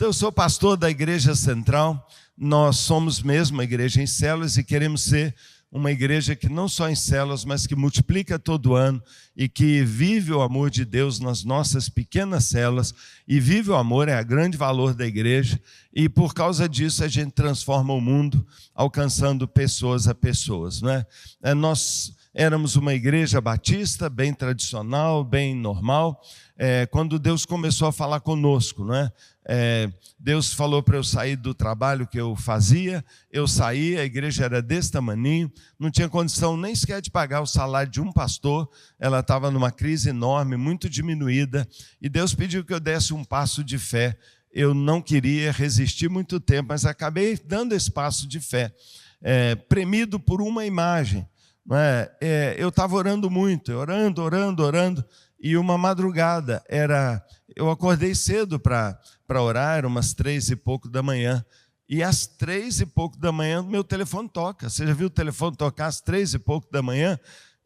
Então, eu sou pastor da Igreja Central. Nós somos mesmo uma igreja em células e queremos ser uma igreja que não só em células, mas que multiplica todo ano e que vive o amor de Deus nas nossas pequenas células. E vive o amor, é o grande valor da igreja. E por causa disso a gente transforma o mundo, alcançando pessoas a pessoas, não é? Nós éramos uma igreja batista, bem tradicional, bem normal, quando Deus começou a falar conosco, não é? Deus falou para eu sair do trabalho que eu fazia, eu saí, a igreja era desse tamaninho, não tinha condição nem sequer de pagar o salário de um pastor, ela estava numa crise enorme, muito diminuída, e Deus pediu que eu desse um passo de fé. Eu não queria resistir muito tempo, mas acabei dando esse passo de fé, premido por uma imagem. Não é? Eu estava orando muito, orando, e uma madrugada, eu acordei cedo para orar, eram umas 3 e pouco da manhã, e às 3 e pouco da manhã meu telefone toca. Você já viu o telefone tocar às 3 e pouco da manhã?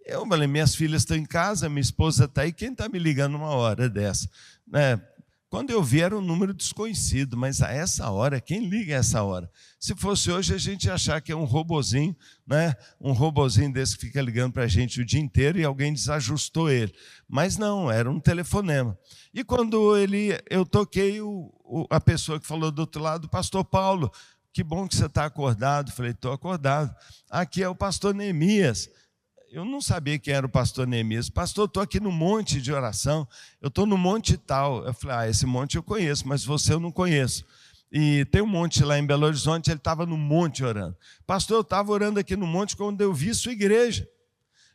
Eu falei, minhas filhas estão em casa, minha esposa está aí, quem está me ligando uma hora dessa? Quando eu vi era um número desconhecido, mas a essa hora, quem liga a essa hora? Se fosse hoje a gente ia achar que é um robozinho, né? Um robozinho desse que fica ligando para a gente o dia inteiro e alguém desajustou ele. Mas não, era um telefonema. E quando eu toquei, a pessoa que falou do outro lado, pastor Paulo, que bom que você está acordado. Falei, estou acordado. Aqui é o pastor Neemias. Eu não sabia quem era o pastor Neemias. Pastor, estou aqui no monte de oração, eu estou no monte tal. Eu falei, esse monte eu conheço, mas você eu não conheço. E tem um monte lá em Belo Horizonte, ele estava no monte orando. Pastor, eu estava orando aqui no monte quando eu vi sua igreja.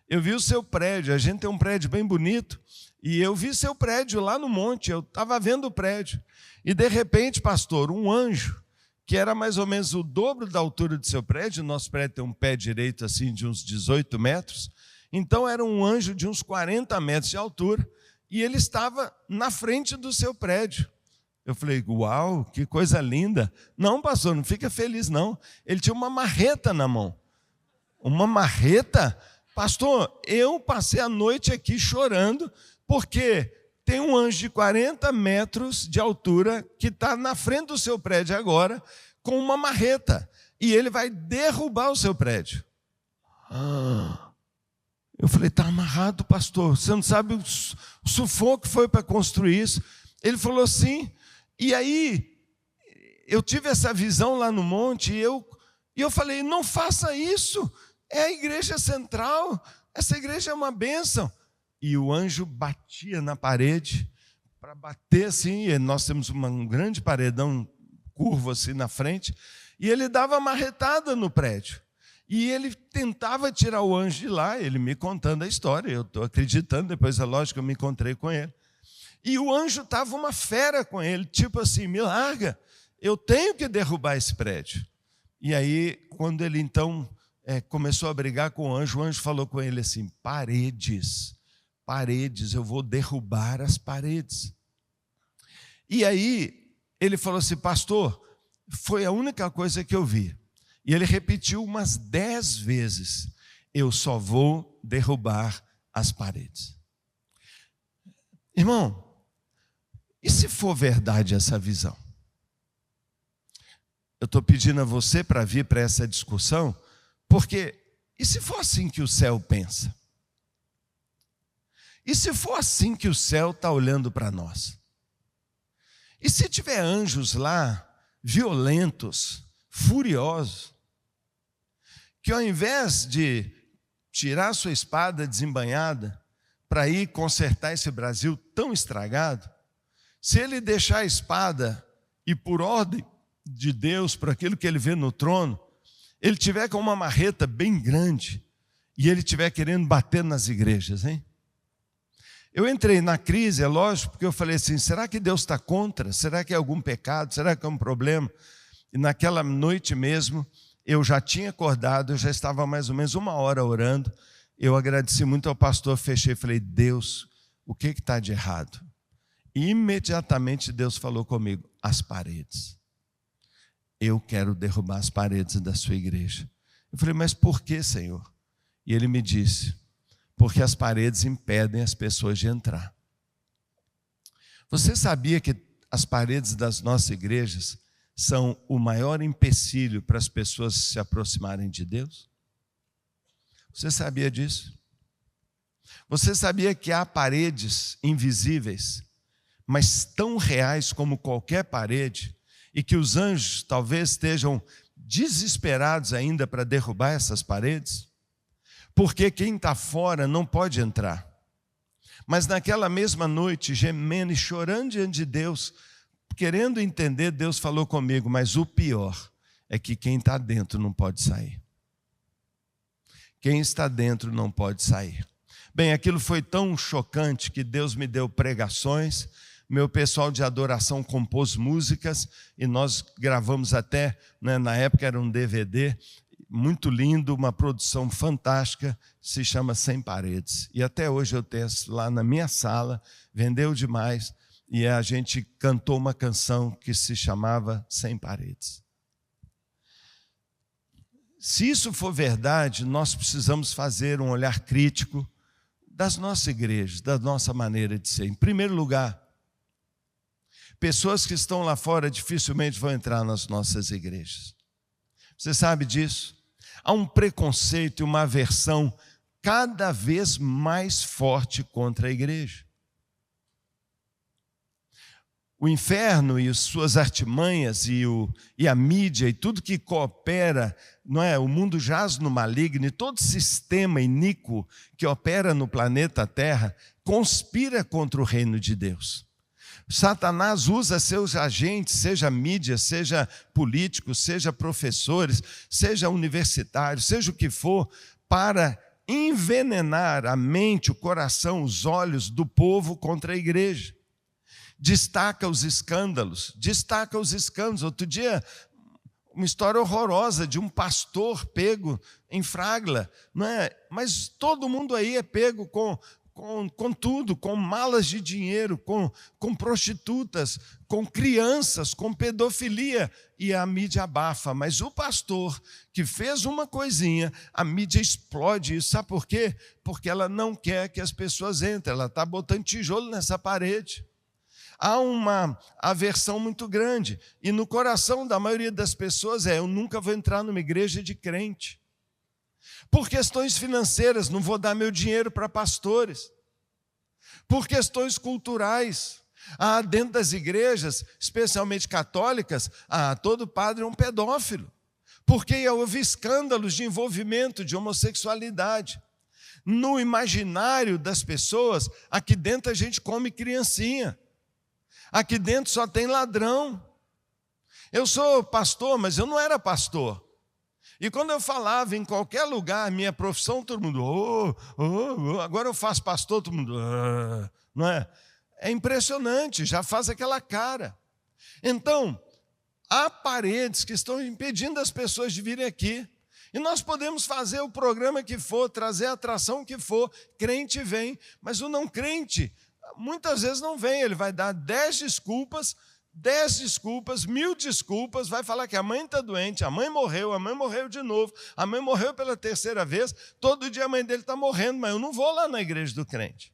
Eu vi o seu prédio, a gente tem um prédio bem bonito, e eu vi seu prédio lá no monte, eu estava vendo o prédio. E de repente, pastor, um anjo, que era mais ou menos o dobro da altura do seu prédio, nosso prédio tem um pé direito assim de uns 18 metros, então era um anjo de uns 40 metros de altura, e ele estava na frente do seu prédio. Eu falei, uau, que coisa linda. Não, pastor, não fica feliz não. Ele tinha uma marreta na mão. Uma marreta? Pastor, eu passei a noite aqui chorando, porque tem um anjo de 40 metros de altura que está na frente do seu prédio agora com uma marreta. E ele vai derrubar o seu prédio. Eu falei, está amarrado, pastor. Você não sabe o sufoco que foi para construir isso. Ele falou, sim. E aí, eu tive essa visão lá no monte e eu falei, não faça isso. É a igreja central. Essa igreja é uma bênção. E o anjo batia na parede, para bater assim, e nós temos um grande paredão curvo assim na frente, e ele dava marretada no prédio. E ele tentava tirar o anjo de lá, ele me contando a história, eu estou acreditando, depois é lógico que eu me encontrei com ele. E o anjo estava uma fera com ele, tipo assim, me larga, eu tenho que derrubar esse prédio. E aí, quando ele então começou a brigar com o anjo falou com ele assim, paredes, eu vou derrubar as paredes. E aí, ele falou assim, pastor, foi a única coisa que eu vi. E ele repetiu umas 10 vezes, eu só vou derrubar as paredes. Irmão, e se for verdade essa visão? Eu estou pedindo a você para vir para essa discussão, porque, e se for assim que o céu pensa? E se for assim que o céu está olhando para nós? E se tiver anjos lá, violentos, furiosos, que ao invés de tirar sua espada desembainhada para ir consertar esse Brasil tão estragado, se ele deixar a espada e por ordem de Deus, por aquilo que ele vê no trono, ele tiver com uma marreta bem grande e ele estiver querendo bater nas igrejas, hein? Eu entrei na crise, é lógico, porque eu falei assim, será que Deus está contra? Será que é algum pecado? Será que é um problema? E naquela noite mesmo, eu já tinha acordado, eu já estava mais ou menos 1 hora orando, eu agradeci muito ao pastor, fechei e falei, Deus, o que está de errado? E imediatamente Deus falou comigo, as paredes. Eu quero derrubar as paredes da sua igreja. Eu falei, mas por que, Senhor? E ele me disse, porque as paredes impedem as pessoas de entrar. Você sabia que as paredes das nossas igrejas são o maior empecilho para as pessoas se aproximarem de Deus? Você sabia disso? Você sabia que há paredes invisíveis, mas tão reais como qualquer parede, e que os anjos talvez estejam desesperados ainda para derrubar essas paredes? Porque quem está fora não pode entrar. Mas naquela mesma noite, gemendo e chorando diante de Deus, querendo entender, Deus falou comigo, mas o pior é que quem está dentro não pode sair. Quem está dentro não pode sair. Bem, aquilo foi tão chocante que Deus me deu pregações, meu pessoal de adoração compôs músicas e nós gravamos até, né, na época era um DVD, muito lindo, uma produção fantástica, se chama Sem Paredes. E até hoje eu tenho lá na minha sala, vendeu demais, e a gente cantou uma canção que se chamava Sem Paredes. Se isso for verdade, nós precisamos fazer um olhar crítico das nossas igrejas, da nossa maneira de ser. Em primeiro lugar, pessoas que estão lá fora dificilmente vão entrar nas nossas igrejas. Você sabe disso? Há um preconceito e uma aversão cada vez mais forte contra a igreja. O inferno e as suas artimanhas e a mídia e tudo que coopera, não é? O mundo jaz no maligno e todo sistema iníquo que opera no planeta Terra conspira contra o reino de Deus. Satanás usa seus agentes, seja mídia, seja políticos, seja professores, seja universitários, seja o que for, para envenenar a mente, o coração, os olhos do povo contra a igreja. Destaca os escândalos. Outro dia, uma história horrorosa de um pastor pego em flagra, não é? Mas todo mundo aí é pego com tudo, com malas de dinheiro, com prostitutas, com crianças, com pedofilia, e a mídia abafa. Mas o pastor que fez uma coisinha, a mídia explode isso. Sabe por quê? Porque ela não quer que as pessoas entrem, ela está botando tijolo nessa parede. Há uma aversão muito grande, e no coração da maioria das pessoas eu nunca vou entrar numa igreja de crente. Por questões financeiras, não vou dar meu dinheiro para pastores. Por questões culturais, dentro das igrejas, especialmente católicas, todo padre é um pedófilo. Porque houve escândalos de envolvimento de homossexualidade. No imaginário das pessoas, aqui dentro a gente come criancinha. Aqui dentro só tem ladrão. Eu sou pastor, mas eu não era pastor. E quando eu falava em qualquer lugar, minha profissão, todo mundo, agora eu faço pastor, todo mundo, não é? É impressionante, já faz aquela cara. Então, há paredes que estão impedindo as pessoas de virem aqui. E nós podemos fazer o programa que for, trazer a atração que for, crente vem, mas o não crente muitas vezes não vem, ele vai dar 10 desculpas, 1000 desculpas, vai falar que a mãe está doente, a mãe morreu de novo, a mãe morreu pela terceira vez, todo dia a mãe dele está morrendo, mas eu não vou lá na igreja do crente.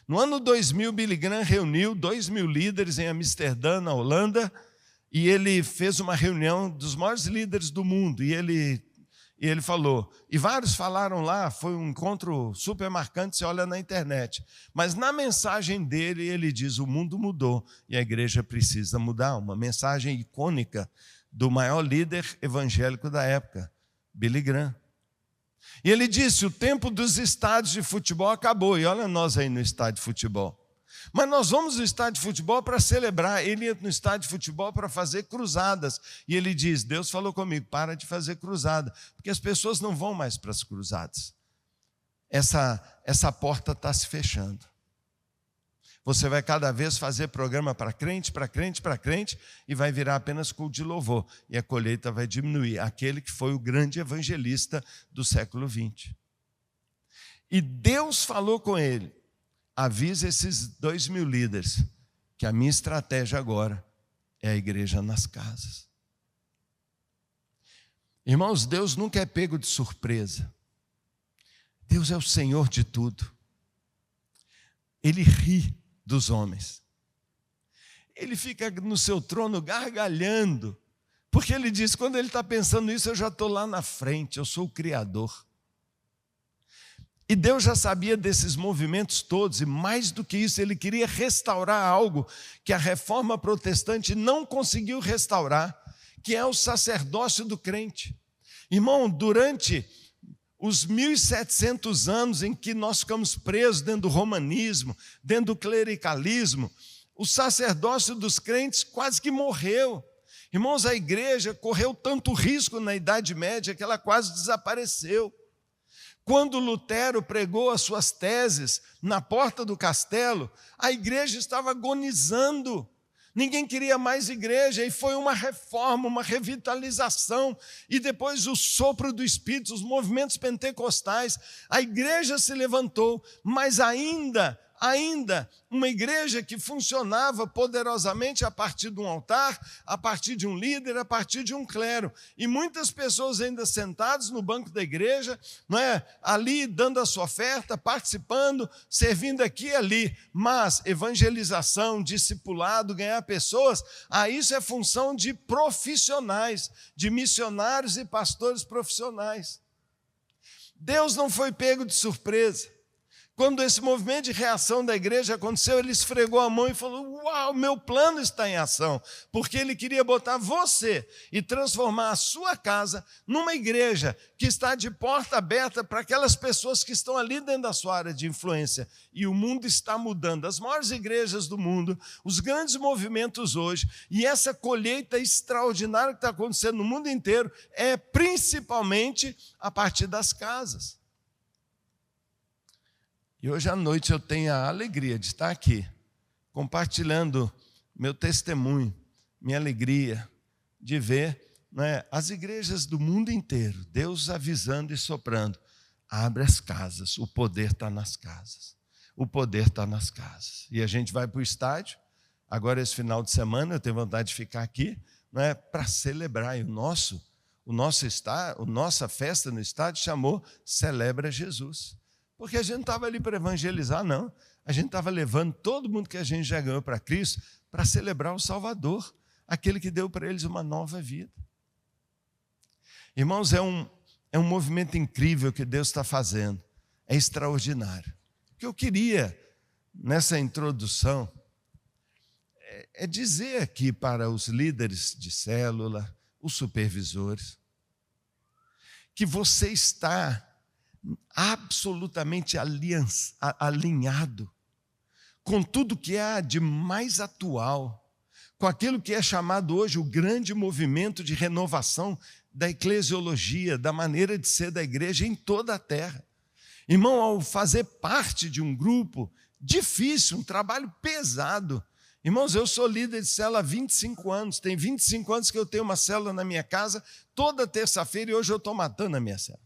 No ano 2000, Billy Graham reuniu 2.000 líderes em Amsterdã, na Holanda, e ele fez uma reunião dos maiores líderes do mundo, e ele falou, e vários falaram lá, foi um encontro super marcante, você olha na internet. Mas na mensagem dele, ele diz, o mundo mudou e a igreja precisa mudar. Uma mensagem icônica do maior líder evangélico da época, Billy Graham. E ele disse, o tempo dos estádios de futebol acabou. E olha nós aí no estádio de futebol. Mas nós vamos no estádio de futebol para celebrar. Ele ia no estádio de futebol para fazer cruzadas. E ele diz, Deus falou comigo, para de fazer cruzada. Porque as pessoas não vão mais para as cruzadas. Essa porta está se fechando. Você vai cada vez fazer programa para crente, e vai virar apenas culto de louvor. E a colheita vai diminuir. Aquele que foi o grande evangelista do século XX. E Deus falou com ele, avisa esses 2.000 líderes que a minha estratégia agora é a igreja nas casas. Irmãos, Deus nunca é pego de surpresa. Deus é o Senhor de tudo. Ele ri dos homens. ele fica no seu trono gargalhando, porque ele diz, quando ele está pensando nisso, eu já estou lá na frente, eu sou o Criador. E Deus já sabia desses movimentos todos, e mais do que isso, ele queria restaurar algo que a reforma protestante não conseguiu restaurar, que é o sacerdócio do crente. Irmão, durante os 1700 anos em que nós ficamos presos dentro do romanismo, dentro do clericalismo, o sacerdócio dos crentes quase que morreu. Irmãos, a igreja correu tanto risco na Idade Média que ela quase desapareceu. Quando Lutero pregou as suas teses na porta do castelo, a igreja estava agonizando. Ninguém queria mais igreja, e foi uma reforma, uma revitalização, e depois o sopro do Espírito, os movimentos pentecostais, a igreja se levantou, mas ainda uma igreja que funcionava poderosamente a partir de um altar, a partir de um líder, a partir de um clero. E muitas pessoas ainda sentadas no banco da igreja, não é? Ali dando a sua oferta, participando, servindo aqui e ali. Mas evangelização, discipulado, ganhar pessoas, isso é função de profissionais, de missionários e pastores profissionais. Deus não foi pego de surpresa. Quando esse movimento de reação da igreja aconteceu, ele esfregou a mão e falou, uau, meu plano está em ação, porque ele queria botar você e transformar a sua casa numa igreja que está de porta aberta para aquelas pessoas que estão ali dentro da sua área de influência. E o mundo está mudando, as maiores igrejas do mundo, os grandes movimentos hoje, e essa colheita extraordinária que está acontecendo no mundo inteiro, é principalmente a partir das casas. E hoje à noite eu tenho a alegria de estar aqui, compartilhando meu testemunho, minha alegria de ver, né, as igrejas do mundo inteiro, Deus avisando e soprando, abre as casas, o poder está nas casas, o poder está nas casas. E a gente vai para o estádio, agora esse final de semana eu tenho vontade de ficar aqui, né, para celebrar, e nossa festa no estádio chamou Celebra Jesus. Porque a gente não estava ali para evangelizar, não. A gente estava levando todo mundo que a gente já ganhou para Cristo para celebrar o Salvador, aquele que deu para eles uma nova vida. Irmãos, é um movimento incrível que Deus está fazendo. É extraordinário. O que eu queria, nessa introdução, é dizer aqui para os líderes de célula, os supervisores, que você está absolutamente alinhado com tudo que há de mais atual, com aquilo que é chamado hoje o grande movimento de renovação da eclesiologia, da maneira de ser da igreja em toda a terra. Irmão, ao fazer parte de um grupo difícil, um trabalho pesado. Irmãos, eu sou líder de célula há 25 anos, tem 25 anos que eu tenho uma célula na minha casa, toda terça-feira, e hoje eu estou matando a minha célula.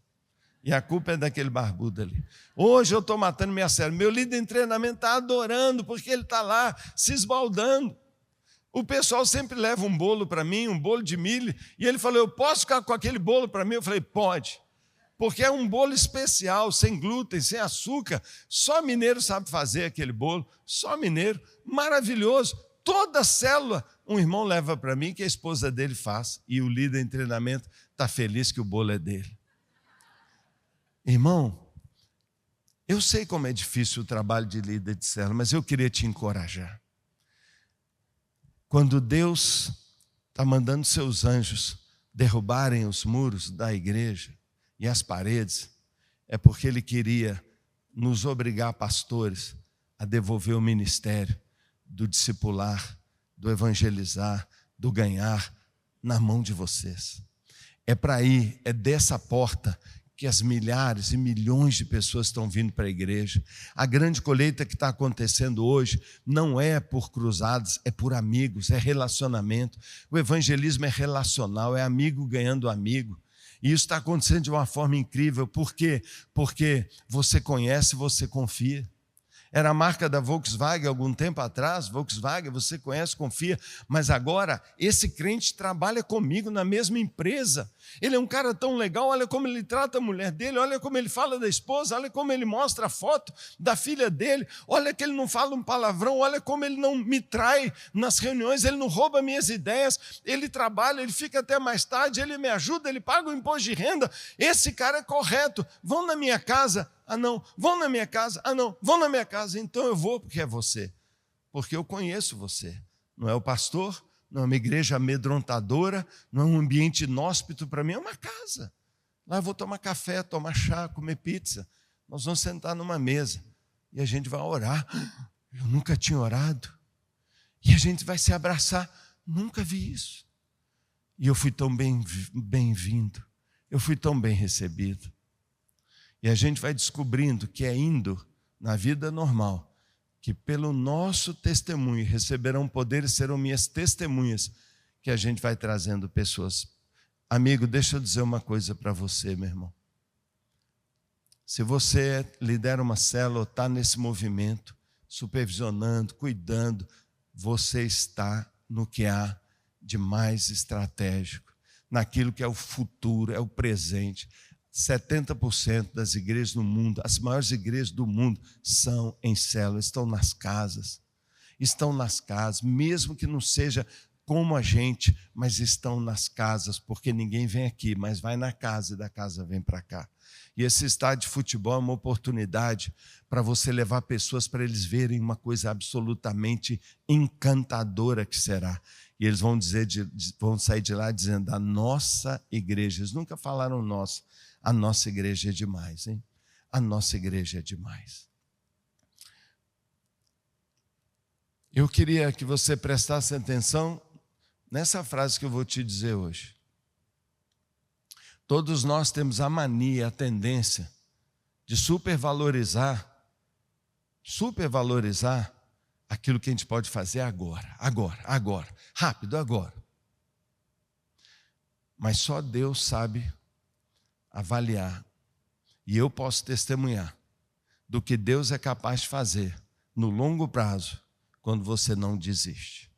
E a culpa é daquele barbudo ali. Hoje eu estou matando minha célula. Meu líder em treinamento está adorando, porque ele está lá se esbaldando. O pessoal sempre leva um bolo para mim, um bolo de milho, e ele falou, eu posso ficar com aquele bolo para mim? Eu falei, pode. Porque é um bolo especial, sem glúten, sem açúcar. Só mineiro sabe fazer aquele bolo, só mineiro. Maravilhoso. Toda célula, um irmão leva para mim que a esposa dele faz, e o líder em treinamento está feliz que o bolo é dele. Irmão, eu sei como é difícil o trabalho de líder de célula, mas eu queria te encorajar. Quando Deus está mandando seus anjos derrubarem os muros da igreja e as paredes, é porque Ele queria nos obrigar, pastores, a devolver o ministério do discipular, do evangelizar, do ganhar na mão de vocês. É para ir, é dessa porta que as milhares e milhões de pessoas estão vindo para a igreja. A grande colheita que está acontecendo hoje não é por cruzadas, é por amigos, é relacionamento. O evangelismo é relacional, é amigo ganhando amigo. E isso está acontecendo de uma forma incrível. Por quê? Porque você conhece, você confia. Era a marca da Volkswagen algum tempo atrás. Volkswagen, você conhece, confia. Mas agora, esse crente trabalha comigo na mesma empresa. Ele é um cara tão legal, olha como ele trata a mulher dele, olha como ele fala da esposa, olha como ele mostra a foto da filha dele, olha que ele não fala um palavrão, olha como ele não me trai nas reuniões, ele não rouba minhas ideias, ele trabalha, ele fica até mais tarde, ele me ajuda, ele paga o imposto de renda. Esse cara é correto. Vão na minha casa? Ah, não. Vão na minha casa? Ah, não. Vão na minha casa? Então eu vou porque é você. Porque eu conheço você. Não é o pastor, não é uma igreja amedrontadora, não é um ambiente inóspito para mim, é uma casa. Lá eu vou tomar café, tomar chá, comer pizza. Nós vamos sentar numa mesa e a gente vai orar. Eu nunca tinha orado. E a gente vai se abraçar. Nunca vi isso. E eu fui tão bem-vindo. Eu fui tão bem recebido. E a gente vai descobrindo que é indo na vida normal, que pelo nosso testemunho receberão poder e serão minhas testemunhas, que a gente vai trazendo pessoas. Amigo, deixa eu dizer uma coisa para você, meu irmão. Se você lidera uma célula, está nesse movimento, supervisionando, cuidando, você está no que há de mais estratégico, naquilo que é o futuro, é o presente. 70% das igrejas no mundo, as maiores igrejas do mundo, são em células, estão nas casas. Estão nas casas, mesmo que não seja como a gente, mas estão nas casas, porque ninguém vem aqui, mas vai na casa e da casa vem para cá. E esse estádio de futebol é uma oportunidade para você levar pessoas para eles verem uma coisa absolutamente encantadora que será. E eles vão sair de lá dizendo: a nossa igreja. Eles nunca falaram nossa. A nossa igreja é demais, hein? A nossa igreja é demais. Eu queria que você prestasse atenção nessa frase que eu vou te dizer hoje. Todos nós temos a mania, a tendência de supervalorizar aquilo que a gente pode fazer agora, rápido, agora. Mas só Deus sabe avaliar, e eu posso testemunhar do que Deus é capaz de fazer no longo prazo, quando você não desiste.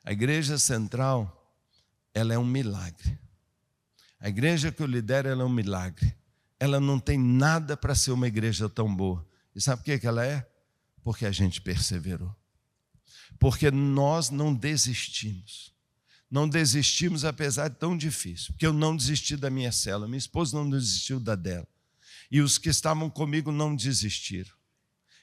A igreja central, ela é um milagre. A igreja que eu lidero, ela é um milagre. Ela não tem nada para ser uma igreja tão boa. E sabe por que ela é? Porque a gente perseverou. Porque nós não desistimos. Não desistimos apesar de tão difícil. Porque eu não desisti da minha célula, minha esposa não desistiu da dela. E os que estavam comigo não desistiram.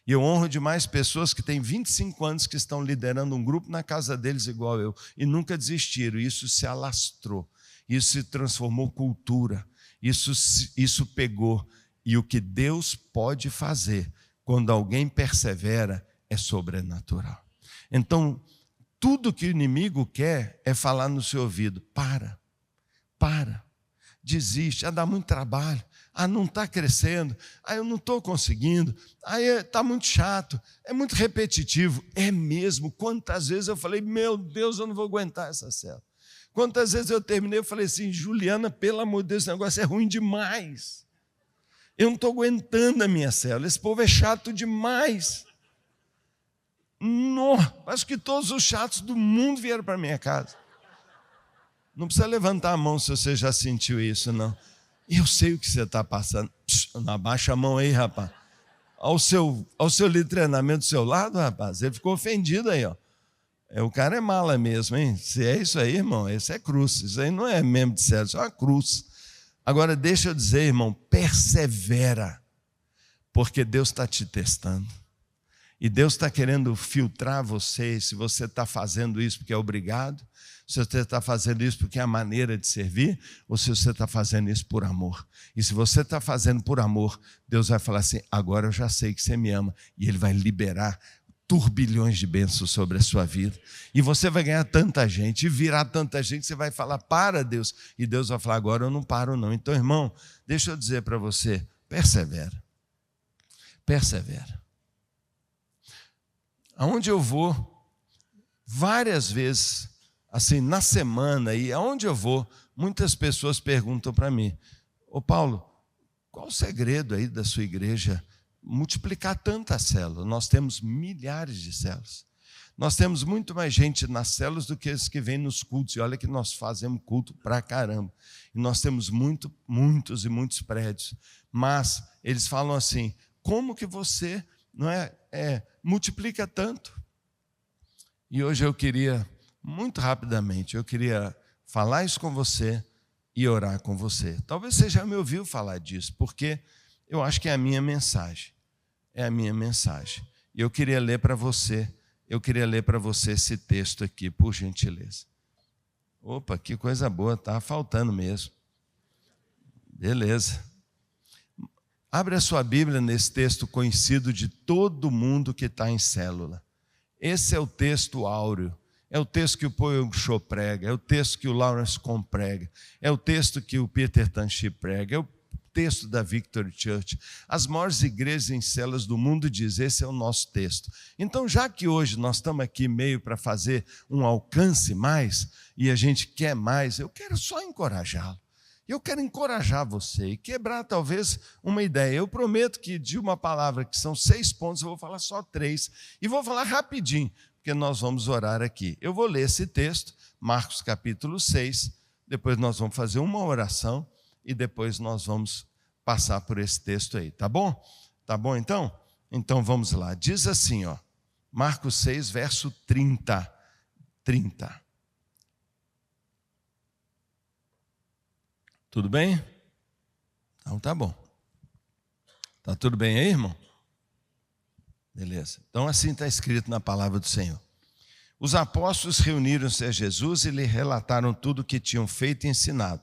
E eu honro demais pessoas que têm 25 anos que estão liderando um grupo na casa deles igual eu. E nunca desistiram. Isso se alastrou. Isso se transformou cultura. Isso pegou. E o que Deus pode fazer quando alguém persevera é sobrenatural. Então, tudo que o inimigo quer é falar no seu ouvido: para, desiste, dá muito trabalho, não está crescendo, eu não estou conseguindo, está muito chato, é muito repetitivo. É mesmo, quantas vezes eu falei: meu Deus, eu não vou aguentar essa célula. Quantas vezes eu terminei, eu falei assim: Juliana, pelo amor de Deus, esse negócio é ruim demais. Eu não estou aguentando a minha célula, esse povo é chato demais. Acho que todos os chatos do mundo vieram para a minha casa. Não precisa levantar a mão se você já sentiu isso, não. Eu sei o que você está passando. Não abaixa a mão aí, rapaz. Ao seu líder de treinamento do seu lado, rapaz, ele ficou ofendido aí, ó. O cara é mala mesmo, hein? Se é isso aí, irmão, esse é cruz. Isso aí não é membro de célula, isso é uma cruz. Agora, deixa eu dizer, irmão, persevera, porque Deus está te testando. E Deus está querendo filtrar você, se você está fazendo isso porque é obrigado, se você está fazendo isso porque é a maneira de servir, ou se você está fazendo isso por amor. E se você está fazendo por amor, Deus vai falar assim: agora eu já sei que você me ama. E Ele vai liberar turbilhões de bênçãos sobre a sua vida. E você vai ganhar tanta gente, e virar tanta gente, você vai falar: para, Deus. E Deus vai falar: agora eu não paro não. Então, irmão, deixa eu dizer para você, persevera. Persevera. Aonde eu vou, várias vezes, assim, na semana, e aonde eu vou, muitas pessoas perguntam para mim: ô Paulo, qual o segredo aí da sua igreja multiplicar tanto a célula. Nós temos milhares de células. Nós temos muito mais gente nas células do que os que vêm nos cultos. E olha que nós fazemos culto pra caramba. E nós temos muitos prédios. Mas eles falam assim, como que você multiplica tanto? E hoje eu queria, muito rapidamente, falar isso com você e orar com você. Talvez você já me ouviu falar disso, porque eu acho que é a minha mensagem. É a minha mensagem. E eu queria ler para você. Esse texto aqui, por gentileza. Opa, que coisa boa, está faltando mesmo. Beleza. Abre a sua Bíblia nesse texto conhecido de todo mundo que está em célula. Esse é o texto áureo. É o texto que o Paul Shaw prega, é o texto que o Lawrence Cohn prega, é o texto que o Peter Tanchi prega, é o texto da Victory Church. As maiores igrejas em células do mundo dizem, esse é o nosso texto. Então, já que hoje nós estamos aqui meio para fazer um alcance mais, e a gente quer mais, eu quero só encorajá-lo. Eu quero encorajar você e quebrar talvez uma ideia. Eu prometo que de uma palavra que são 6 pontos, eu vou falar só 3. E vou falar rapidinho, porque nós vamos orar aqui. Eu vou ler esse texto, Marcos capítulo 6, depois nós vamos fazer uma oração e depois nós vamos passar por esse texto aí, tá bom? Tá bom então? Então vamos lá. Diz assim, ó, Marcos 6, verso 30. Tudo bem? Então tá bom. Tá tudo bem aí, irmão? Beleza. Então assim está escrito na palavra do Senhor. Os apóstolos reuniram-se a Jesus e lhe relataram tudo o que tinham feito e ensinado.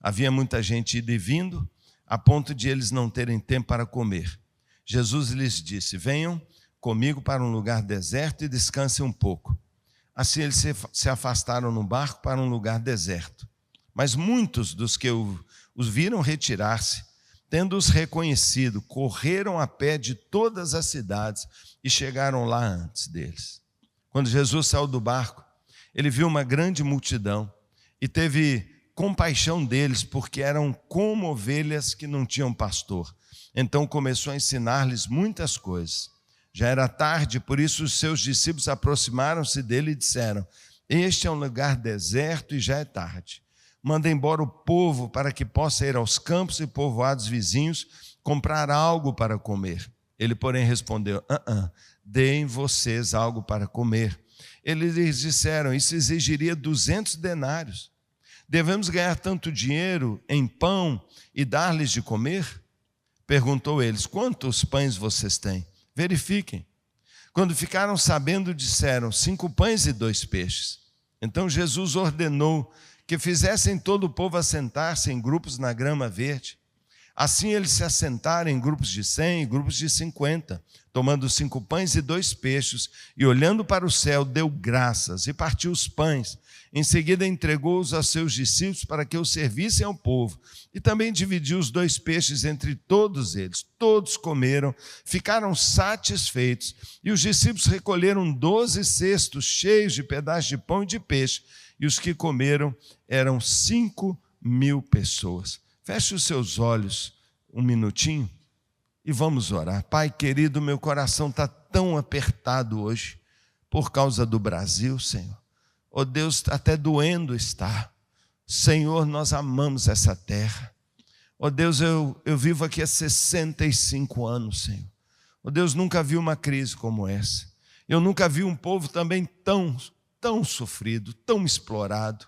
Havia muita gente indo e vindo, a ponto de eles não terem tempo para comer. Jesus lhes disse, venham comigo para um lugar deserto e descansem um pouco. Assim eles se afastaram no barco para um lugar deserto. Mas muitos dos que os viram retirar-se, tendo-os reconhecido, correram a pé de todas as cidades e chegaram lá antes deles. Quando Jesus saiu do barco, ele viu uma grande multidão e teve compaixão deles, porque eram como ovelhas que não tinham pastor. Então começou a ensinar-lhes muitas coisas. Já era tarde, por isso os seus discípulos aproximaram-se dele e disseram, este é um lugar deserto e já é tarde. Manda embora o povo para que possa ir aos campos e povoados vizinhos comprar algo para comer. Ele, porém, respondeu, deem vocês algo para comer. Eles lhes disseram, isso exigiria 200 denários. Devemos ganhar tanto dinheiro em pão e dar-lhes de comer? Perguntou eles, quantos pães vocês têm? Verifiquem. Quando ficaram sabendo, disseram, 5 pães e 2 peixes. Então Jesus ordenou que fizessem todo o povo assentar-se em grupos na grama verde. Assim eles se assentaram em grupos de 100 e grupos de 50, tomando 5 pães e 2 peixes, e olhando para o céu, deu graças e partiu os pães. Em seguida entregou-os a seus discípulos para que os servissem ao povo, e também dividiu os 2 peixes entre todos eles. Todos comeram, ficaram satisfeitos, e os discípulos recolheram 12 cestos cheios de pedaços de pão e de peixe, e os que comeram eram 5.000 pessoas. Feche os seus olhos um minutinho e vamos orar. Pai querido, meu coração está tão apertado hoje por causa do Brasil, Senhor. Oh Deus, até doendo está. Senhor, nós amamos essa terra. Oh Deus, eu vivo aqui há 65 anos, Senhor. Oh Deus, nunca vi uma crise como essa. Eu nunca vi um povo também tão sofrido, tão explorado.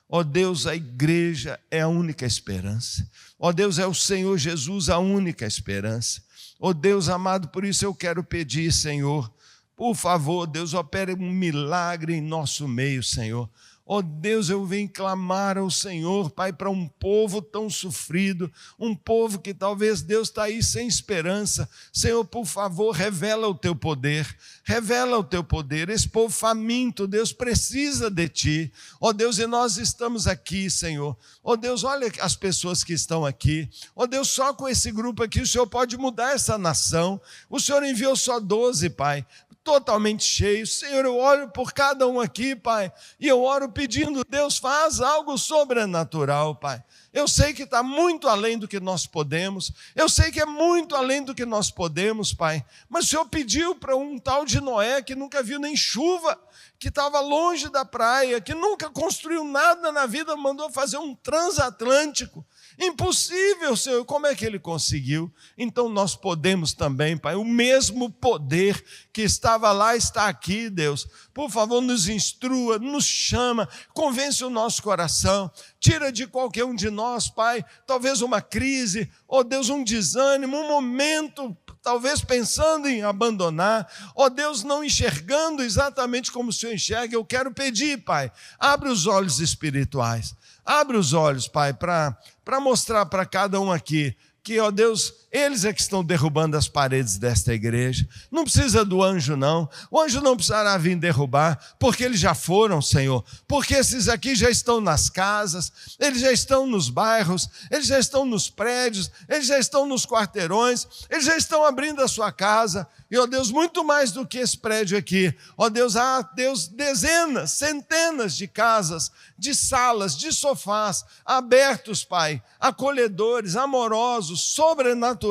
Ó Deus, a igreja é a única esperança. Ó Deus, é o Senhor Jesus a única esperança. Ó Deus amado, por isso eu quero pedir, Senhor, por favor, Deus, opere um milagre em nosso meio, Senhor. Ó Deus, eu venho clamar ao Senhor, Pai, para um povo tão sofrido, um povo que talvez Deus está aí sem esperança. Senhor, por favor, revela o teu poder, revela o teu poder. Esse povo faminto, Deus, precisa de ti. Ó Deus, e nós estamos aqui, Senhor. Ó Deus, olha as pessoas que estão aqui. Ó Deus, só com esse grupo aqui o Senhor pode mudar essa nação. O Senhor enviou só 12, Pai. totalmente cheios. Senhor, eu oro por cada um aqui, Pai, e eu oro pedindo, Deus, faz algo sobrenatural, Pai. Eu sei que está muito além do que nós podemos, eu sei que é muito além do que nós podemos, Pai, mas o Senhor pediu para um tal de Noé, que nunca viu nem chuva, que estava longe da praia, que nunca construiu nada na vida, mandou fazer um transatlântico. Impossível, Senhor, como é que ele conseguiu? Então nós podemos também, Pai, o mesmo poder que estava lá está aqui, Deus. Por favor, nos instrua, nos chama, convence o nosso coração, tira de qualquer um de nós, Pai, talvez uma crise, ou Deus, um desânimo, um momento, talvez pensando em abandonar, ó Deus, não enxergando exatamente como o Senhor enxerga. Eu quero pedir, Pai, abre os olhos espirituais, abre os olhos, Pai, para mostrar para cada um aqui que, ó Deus, eles é que estão derrubando as paredes desta igreja. Não precisa do anjo, não. O anjo não precisará vir derrubar, porque eles já foram, Senhor. Porque esses aqui já estão nas casas, eles já estão nos bairros, eles já estão nos prédios, eles já estão nos quarteirões, eles já estão abrindo a sua casa. E, ó Deus, muito mais do que esse prédio aqui. Ó Deus, há, Deus, dezenas, centenas de casas, de salas, de sofás, abertos, Pai, acolhedores, amorosos, sobrenaturais,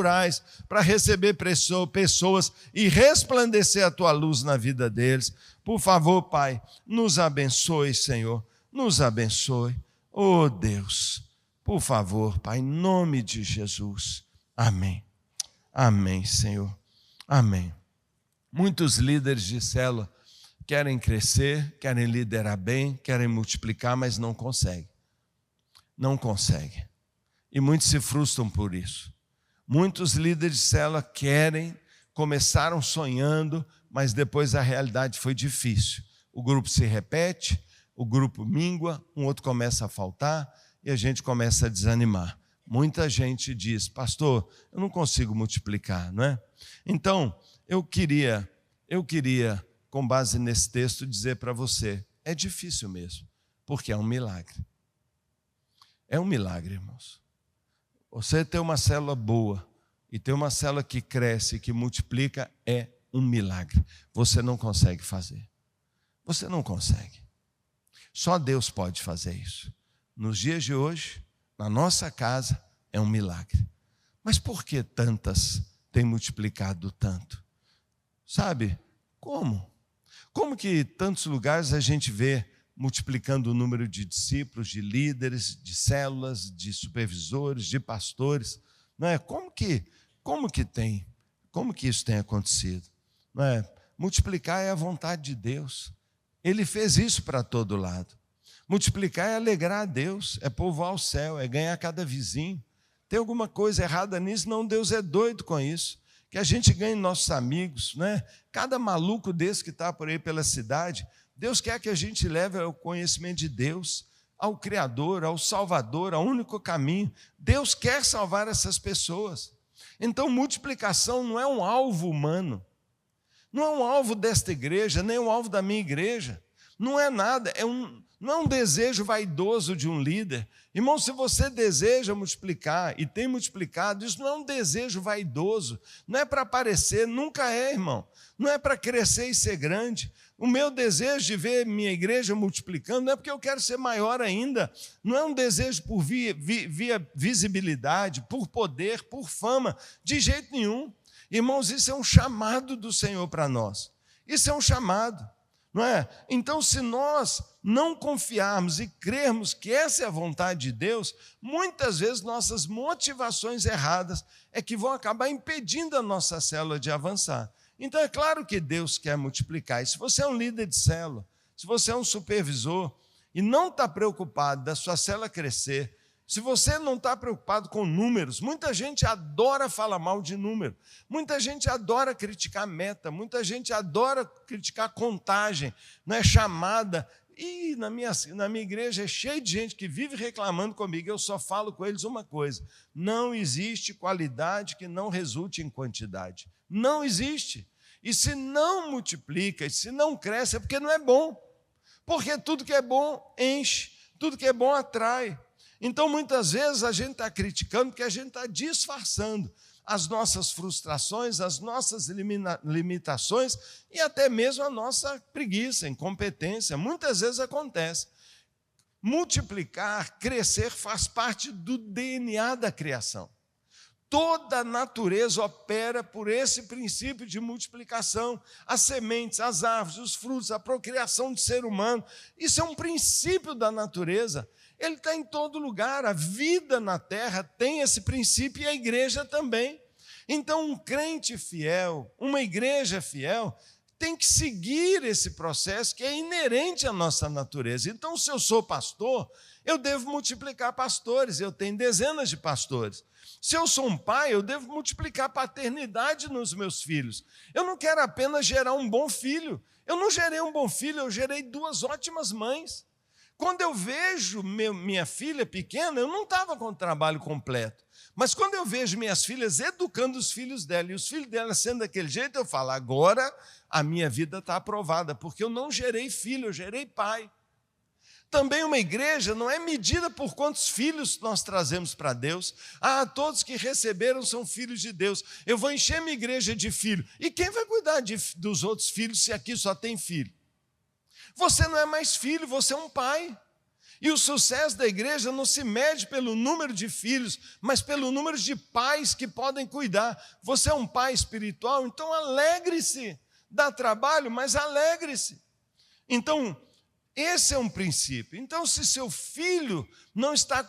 para receber pessoas e resplandecer a Tua luz na vida deles. Por favor, Pai, nos abençoe, Senhor, nos abençoe. Oh Deus, por favor, Pai, em nome de Jesus. Amém. Amém, Senhor. Amém. Muitos líderes de célula querem crescer, querem liderar bem, querem multiplicar, mas não conseguem. Não conseguem. E muitos se frustram por isso. Muitos líderes de célula começaram sonhando, mas depois a realidade foi difícil. O grupo se repete, o grupo mingua, um outro começa a faltar e a gente começa a desanimar. Muita gente diz, pastor, eu não consigo multiplicar, não é? Então, eu queria, com base nesse texto, dizer para você, é difícil mesmo, porque é um milagre. É um milagre, irmãos. Você ter uma célula boa e ter uma célula que cresce, que multiplica, é um milagre. Você não consegue fazer. Você não consegue. Só Deus pode fazer isso. Nos dias de hoje, na nossa casa, é um milagre. Mas por que tantas têm multiplicado tanto? Sabe, como? Como que em tantos lugares a gente vê multiplicando o número de discípulos, de líderes, de células, de supervisores, de pastores? Não é? Como que isso tem acontecido? Não é? Multiplicar é a vontade de Deus. Ele fez isso para todo lado. Multiplicar é alegrar a Deus, é povoar o céu, é ganhar cada vizinho. Tem alguma coisa errada nisso? Não, Deus é doido com isso. Que a gente ganhe nossos amigos, né? Cada maluco desse que está por aí pela cidade, Deus quer que a gente leve ao conhecimento de Deus, ao Criador, ao Salvador, ao único caminho. Deus quer salvar essas pessoas. Então, multiplicação não é um alvo humano, não é um alvo desta igreja, nem um alvo da minha igreja. Não é nada, não é um desejo vaidoso de um líder. Irmão, se você deseja multiplicar e tem multiplicado, isso não é um desejo vaidoso, não é para aparecer, nunca é, irmão. Não é para crescer e ser grande. O meu desejo de ver minha igreja multiplicando não é porque eu quero ser maior ainda. Não é um desejo por via visibilidade, por poder, por fama, de jeito nenhum. Irmãos, isso é um chamado do Senhor para nós. Isso é um chamado. Não é? Então, se nós não confiarmos e crermos que essa é a vontade de Deus, muitas vezes nossas motivações erradas é que vão acabar impedindo a nossa célula de avançar. Então, é claro que Deus quer multiplicar. E se você é um líder de célula, se você é um supervisor e não está preocupado da sua célula crescer, se você não está preocupado com números, muita gente adora falar mal de número, muita gente adora criticar meta, muita gente adora criticar contagem, não é chamada. E na minha igreja é cheio de gente que vive reclamando comigo, eu só falo com eles uma coisa: não existe qualidade que não resulte em quantidade. Não existe. E se não multiplica, e se não cresce, é porque não é bom. Porque tudo que é bom enche, tudo que é bom atrai. Então, muitas vezes, a gente está criticando porque a gente está disfarçando. as nossas frustrações, as nossas limitações e até mesmo a nossa preguiça, incompetência. Muitas vezes acontece. Multiplicar, crescer, faz parte do DNA da criação. Toda a natureza opera por esse princípio de multiplicação. As sementes, as árvores, os frutos, a procriação do ser humano. Isso é um princípio da natureza. Ele está em todo lugar. A vida na terra tem esse princípio e a igreja também. Então, um crente fiel, uma igreja fiel, tem que seguir esse processo que é inerente à nossa natureza. Então, se eu sou pastor, eu devo multiplicar pastores. Eu tenho dezenas de pastores. Se eu sou um pai, eu devo multiplicar paternidade nos meus filhos. Eu não quero apenas gerar um bom filho. Eu não gerei um bom filho, eu gerei 2 ótimas mães. Quando eu vejo minha filha pequena, eu não estava com o trabalho completo. Mas quando eu vejo minhas filhas educando os filhos dela, e os filhos dela sendo daquele jeito, eu falo, agora a minha vida está aprovada, porque eu não gerei filho, eu gerei pai. Também uma igreja não é medida por quantos filhos nós trazemos para Deus. Ah, todos que receberam são filhos de Deus. Eu vou encher minha igreja de filhos. E quem vai cuidar dos outros filhos se aqui só tem filho? Você não é mais filho, você é um pai. E o sucesso da igreja não se mede pelo número de filhos, mas pelo número de pais que podem cuidar. Você é um pai espiritual, então alegre-se. Dá trabalho, mas alegre-se. Então, esse é um princípio. Então, se seu filho não está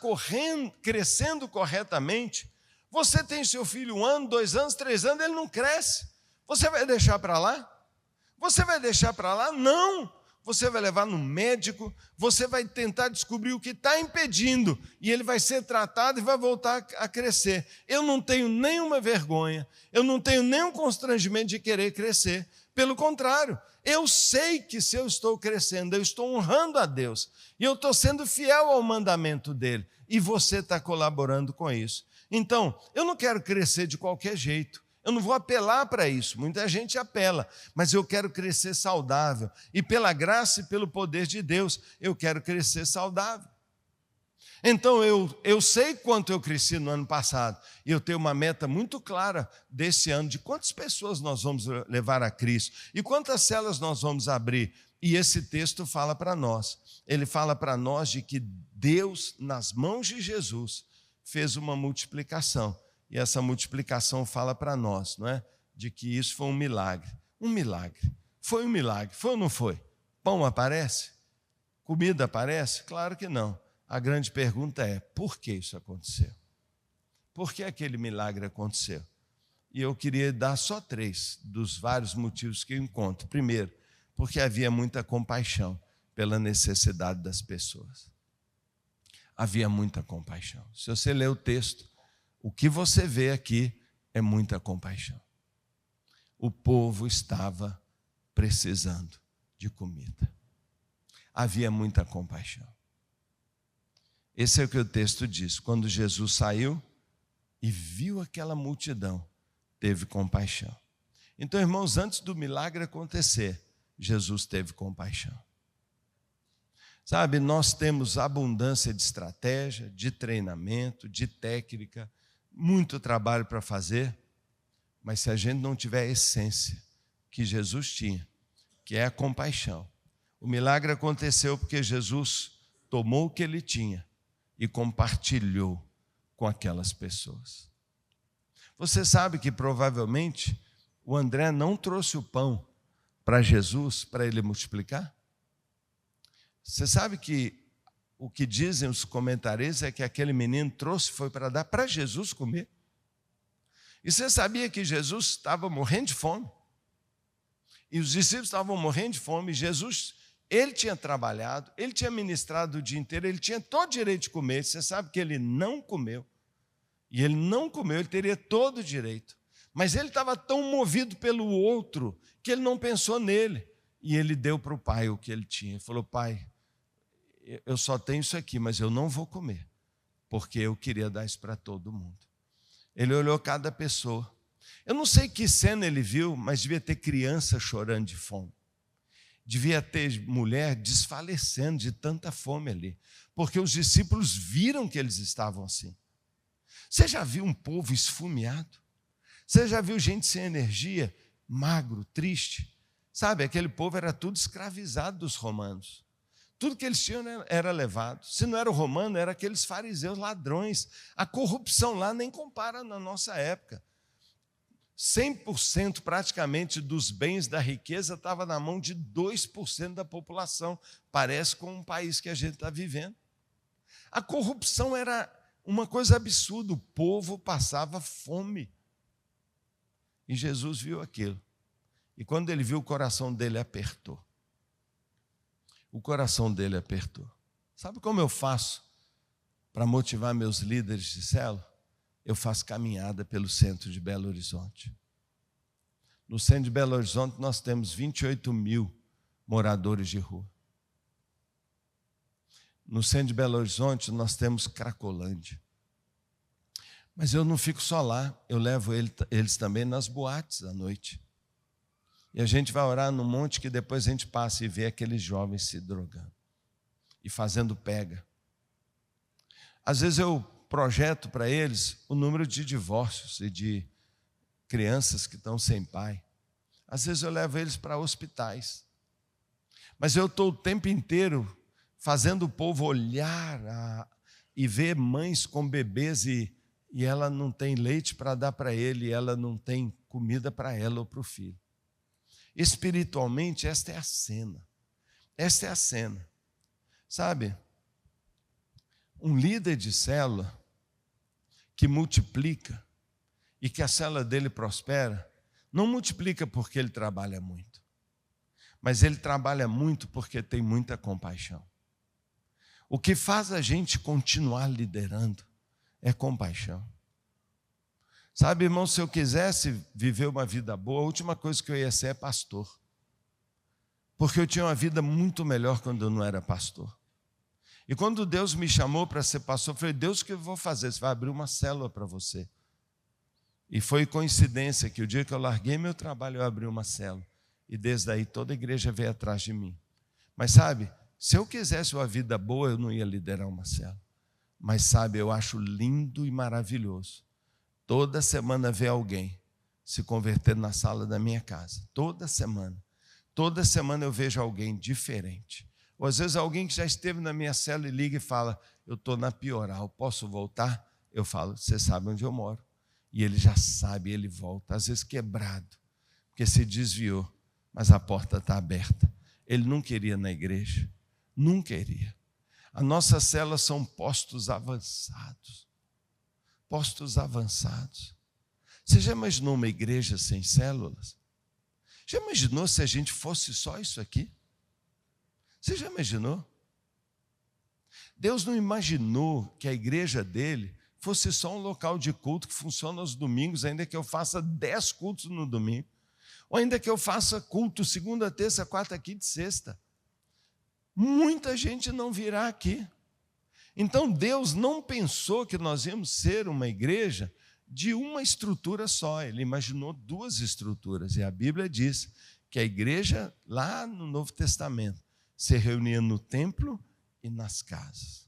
crescendo corretamente, você tem seu filho 1 ano, 2 anos, 3 anos, ele não cresce. Você vai deixar para lá? Você vai deixar para lá? Não. Você vai levar no médico, você vai tentar descobrir o que está impedindo, e ele vai ser tratado e vai voltar a crescer. Eu não tenho nenhuma vergonha, eu não tenho nenhum constrangimento de querer crescer. Pelo contrário, eu sei que se eu estou crescendo, eu estou honrando a Deus, e eu estou sendo fiel ao mandamento dele, e você está colaborando com isso. Então, eu não quero crescer de qualquer jeito. Eu não vou apelar para isso, muita gente apela, mas eu quero crescer saudável. E pela graça e pelo poder de Deus, eu quero crescer saudável. Então, eu sei quanto eu cresci no ano passado, e eu tenho uma meta muito clara desse ano, de quantas pessoas nós vamos levar a Cristo, e quantas células nós vamos abrir. E esse texto fala para nós, ele fala para nós de que Deus, nas mãos de Jesus, fez uma multiplicação. E essa multiplicação fala para nós, não é? De que isso foi um milagre. Um milagre. Foi um milagre. Foi ou não foi? Pão aparece? Comida aparece? Claro que não. A grande pergunta é, por que isso aconteceu? Por que aquele milagre aconteceu? E eu queria dar só 3 dos vários motivos que eu encontro. Primeiro, porque havia muita compaixão pela necessidade das pessoas. Havia muita compaixão. Se você ler o texto, o que você vê aqui é muita compaixão. O povo estava precisando de comida. Havia muita compaixão. Esse é o que o texto diz. Quando Jesus saiu e viu aquela multidão, teve compaixão. Então, irmãos, antes do milagre acontecer, Jesus teve compaixão. Sabe, nós temos abundância de estratégia, de treinamento, de técnica, muito trabalho para fazer, mas se a gente não tiver a essência que Jesus tinha, que é a compaixão, o milagre aconteceu porque Jesus tomou o que ele tinha e compartilhou com aquelas pessoas. Você sabe que provavelmente o André não trouxe o pão para Jesus para ele multiplicar? Você sabe que o que dizem os comentaristas é que aquele menino trouxe foi para dar para Jesus comer. E você sabia que Jesus estava morrendo de fome? E os discípulos estavam morrendo de fome. E Jesus, ele tinha trabalhado, ele tinha ministrado o dia inteiro, ele tinha todo o direito de comer. Você sabe que ele não comeu. E ele não comeu, ele teria todo o direito. Mas ele estava tão movido pelo outro que ele não pensou nele. E ele deu para o pai o que ele tinha. Ele falou, pai, eu só tenho isso aqui, mas eu não vou comer, porque eu queria dar isso para todo mundo. Ele olhou cada pessoa. Eu não sei que cena ele viu, mas devia ter criança chorando de fome. Devia ter mulher desfalecendo de tanta fome ali, porque os discípulos viram que eles estavam assim. Você já viu um povo esfomeado? Você já viu gente sem energia, magro, triste? Sabe, aquele povo era tudo escravizado dos romanos. Tudo que eles tinham era levado. Se não era o romano, era aqueles fariseus ladrões. A corrupção lá nem compara na nossa época. 100% praticamente dos bens da riqueza estava na mão de 2% da população. Parece com um país que a gente está vivendo. A corrupção era uma coisa absurda. O povo passava fome. E Jesus viu aquilo. E quando ele viu, o coração dele apertou. O coração dele apertou. Sabe como eu faço para motivar meus líderes de célula? Eu faço caminhada pelo centro de Belo Horizonte. No centro de Belo Horizonte nós temos 28 mil moradores de rua. No centro de Belo Horizonte nós temos Cracolândia. Mas eu não fico só lá, eu levo eles também nas boates à noite. E a gente vai orar no monte que depois a gente passa e vê aqueles jovens se drogando e fazendo pega. Às vezes eu projeto para eles o número de divórcios e de crianças que estão sem pai. Às vezes eu levo eles para hospitais. Mas eu estou o tempo inteiro fazendo o povo olhar e ver mães com bebês e ela não tem leite para dar para ele, e ela não tem comida para ela ou para o filho. Espiritualmente, esta é a cena. Esta é a cena. Sabe, um líder de célula que multiplica e que a célula dele prospera, não multiplica porque ele trabalha muito, mas ele trabalha muito porque tem muita compaixão. O que faz a gente continuar liderando é compaixão. Sabe, irmão, se eu quisesse viver uma vida boa, a última coisa que eu ia ser é pastor. Porque eu tinha uma vida muito melhor quando eu não era pastor. E quando Deus me chamou para ser pastor, eu falei, Deus, o que eu vou fazer? Você vai abrir uma célula para você. E foi coincidência que o dia que eu larguei meu trabalho, eu abri uma célula. E desde aí toda a igreja veio atrás de mim. Mas sabe, se eu quisesse uma vida boa, eu não ia liderar uma célula. Mas sabe, eu acho lindo e maravilhoso toda semana ver alguém se converter na sala da minha casa. Toda semana. Toda semana eu vejo alguém diferente. Ou às vezes alguém que já esteve na minha célula e liga e fala, eu estou na Pioral, posso voltar? Eu falo, você sabe onde eu moro. E ele já sabe, ele volta, às vezes quebrado, porque se desviou, mas a porta está aberta. Ele não queria na igreja, não queria. As nossas células são postos avançados. Postos avançados. Você já imaginou uma igreja sem células? Já imaginou se a gente fosse só isso aqui? Você já imaginou? Deus não imaginou que a igreja dele fosse só um local de culto que funciona aos domingos, ainda que eu faça 10 cultos no domingo, ou ainda que eu faça culto segunda, terça, quarta, quinta e sexta. Muita gente não virá aqui. Então Deus não pensou que nós íamos ser uma igreja de uma estrutura só. Ele imaginou 2 estruturas. E a Bíblia diz que a igreja, lá no Novo Testamento, se reunia no templo e nas casas.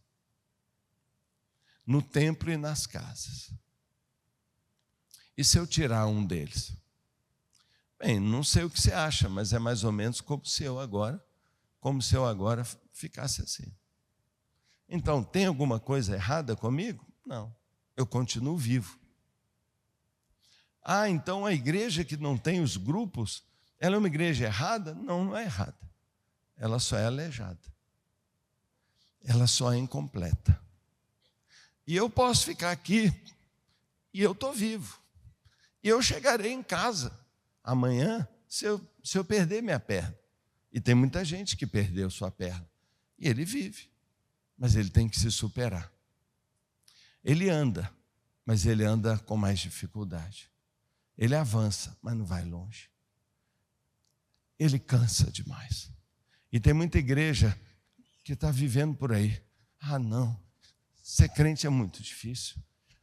No templo e nas casas. E se eu tirar um deles? Bem, não sei o que você acha, mas é mais ou menos como se eu agora ficasse assim. Então, tem alguma coisa errada comigo? Não, eu continuo vivo. Ah, então a igreja que não tem os grupos, ela é uma igreja errada? Não, não é errada. Ela só é aleijada. Ela só é incompleta. E eu posso ficar aqui e eu estou vivo. E eu chegarei em casa amanhã se eu perder minha perna. E tem muita gente que perdeu sua perna. E ele vive. Mas ele tem que se superar. Ele anda, mas ele anda com mais dificuldade. Ele avança, mas não vai longe. Ele cansa demais. E tem muita igreja que está vivendo por aí. Ah, não, ser crente é muito difícil.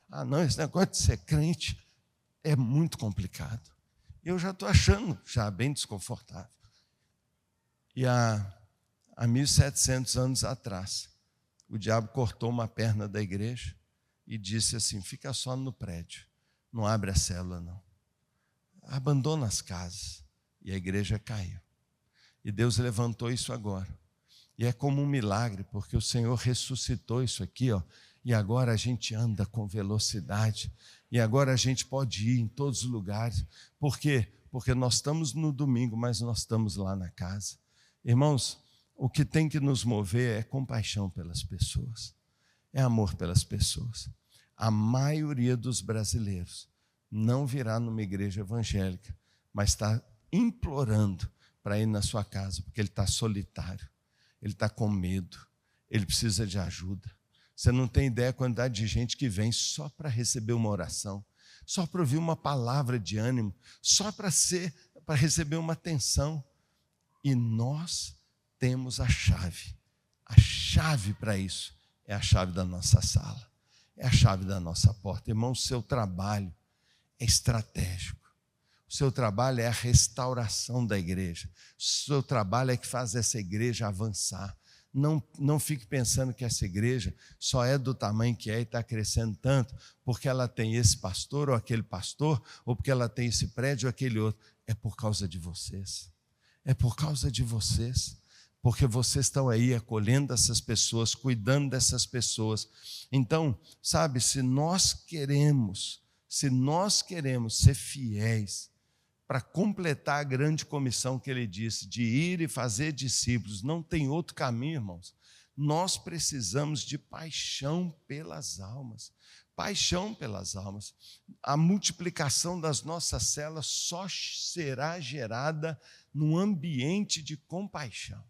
Ah, não, esse negócio de ser crente é muito complicado. Eu já estou achando já bem desconfortável. E há 1.700 anos atrás, o diabo cortou uma perna da igreja e disse assim, fica só no prédio, não abre a célula não. abandona as casas. E a igreja caiu. E Deus levantou isso agora. E é como um milagre, porque o Senhor ressuscitou isso aqui, ó, e agora a gente anda com velocidade, e agora a gente pode ir em todos os lugares. Por quê? Porque nós estamos no domingo, mas nós estamos lá na casa. Irmãos, o que tem que nos mover é compaixão pelas pessoas, é amor pelas pessoas. A maioria dos brasileiros não virá numa igreja evangélica, mas está implorando para ir na sua casa, porque ele está solitário, ele está com medo, ele precisa de ajuda. Você não tem ideia a quantidade de gente que vem só para receber uma oração, só para ouvir uma palavra de ânimo, só para receber uma atenção. E nós temos a chave para isso é a chave da nossa sala, é a chave da nossa porta. Irmão, o seu trabalho é estratégico. O seu trabalho é a restauração da igreja. O seu trabalho é que faz essa igreja avançar. Não fique pensando que essa igreja só é do tamanho que é e está crescendo tanto porque ela tem esse pastor ou aquele pastor, ou porque ela tem esse prédio ou aquele outro. É por causa de vocês. É por causa de vocês. Porque vocês estão aí acolhendo essas pessoas, cuidando dessas pessoas. Então, sabe, se nós queremos ser fiéis para completar a grande comissão que ele disse, de ir e fazer discípulos, não tem outro caminho, irmãos. Nós precisamos de paixão pelas almas. Paixão pelas almas. A multiplicação das nossas células só será gerada num ambiente de compaixão.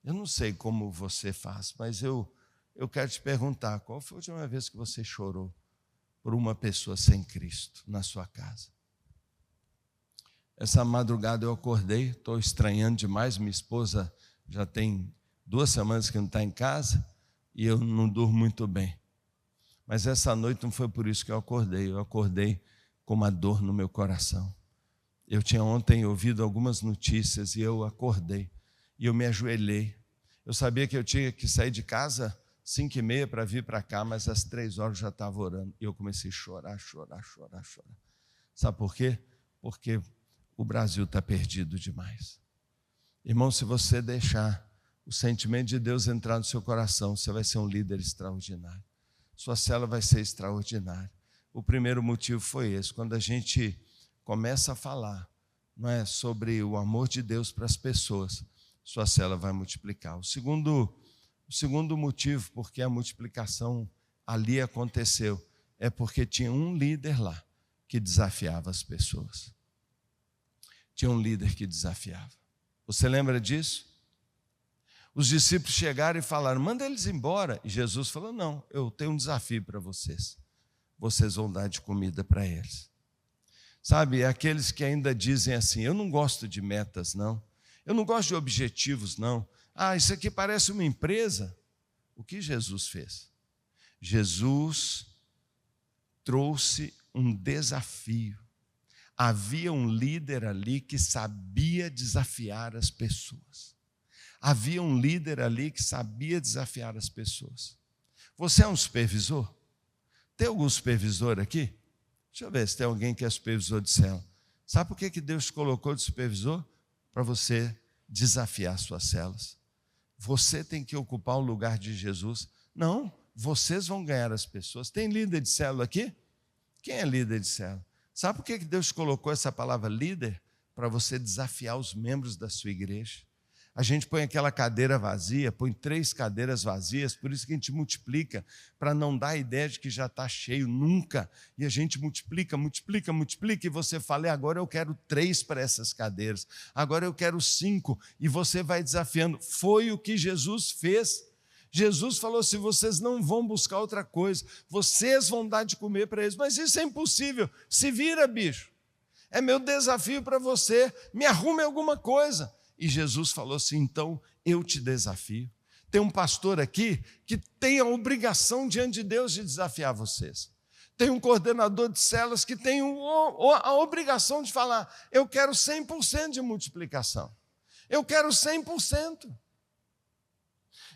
Eu não sei como você faz, mas eu quero te perguntar, qual foi a última vez que você chorou por uma pessoa sem Cristo na sua casa? Essa madrugada eu acordei, estou estranhando demais, minha esposa já tem 2 semanas que não está em casa e eu não durmo muito bem. Mas essa noite não foi por isso que eu acordei com uma dor no meu coração. Eu tinha ontem ouvido algumas notícias e eu acordei e eu me ajoelhei. Eu sabia que eu tinha que sair de casa 5h30 para vir para cá, mas às 3 horas eu já estava orando e eu comecei a chorar. Sabe por quê? Porque o Brasil está perdido demais. Irmão, se você deixar o sentimento de Deus entrar no seu coração, você vai ser um líder extraordinário. Sua célula vai ser extraordinária. O primeiro motivo foi esse. Quando a gente começa a falar, não é, sobre o amor de Deus para as pessoas, sua célula vai multiplicar. O segundo motivo porque a multiplicação ali aconteceu é porque tinha um líder lá que desafiava as pessoas. Tinha um líder que desafiava. Você lembra disso? Os discípulos chegaram e falaram, manda eles embora. E Jesus falou, não, eu tenho um desafio para vocês. Vocês vão dar de comida para eles. Sabe, aqueles que ainda dizem assim, eu não gosto de metas, não. Eu não gosto de objetivos, não. Isso aqui parece uma empresa. O que Jesus fez? Jesus trouxe um desafio. Havia um líder ali que sabia desafiar as pessoas. Havia um líder ali que sabia desafiar as pessoas. Você é um supervisor? Tem algum supervisor aqui? Deixa eu ver se tem alguém que é supervisor de célula. Sabe por que Deus colocou de supervisor? Para você desafiar suas células. Você tem que ocupar o lugar de Jesus. Não, vocês vão ganhar as pessoas. Tem líder de célula aqui? Quem é líder de célula? Sabe por que Deus colocou essa palavra líder? Para você desafiar os membros da sua igreja. A gente põe aquela cadeira vazia, põe 3 cadeiras vazias, por isso que a gente multiplica, para não dar a ideia de que já está cheio, nunca. E a gente multiplica, e você fala, agora eu quero 3 para essas cadeiras, agora eu quero 5, e você vai desafiando. Foi o que Jesus fez. Jesus falou, se vocês não vão buscar outra coisa, vocês vão dar de comer para eles, mas isso é impossível, se vira, bicho. É meu desafio para você, me arrume alguma coisa. E Jesus falou assim, então eu te desafio. Tem um pastor aqui que tem a obrigação diante de Deus de desafiar vocês. Tem um coordenador de células que tem a obrigação de falar, eu quero 100% de multiplicação. Eu quero 100%.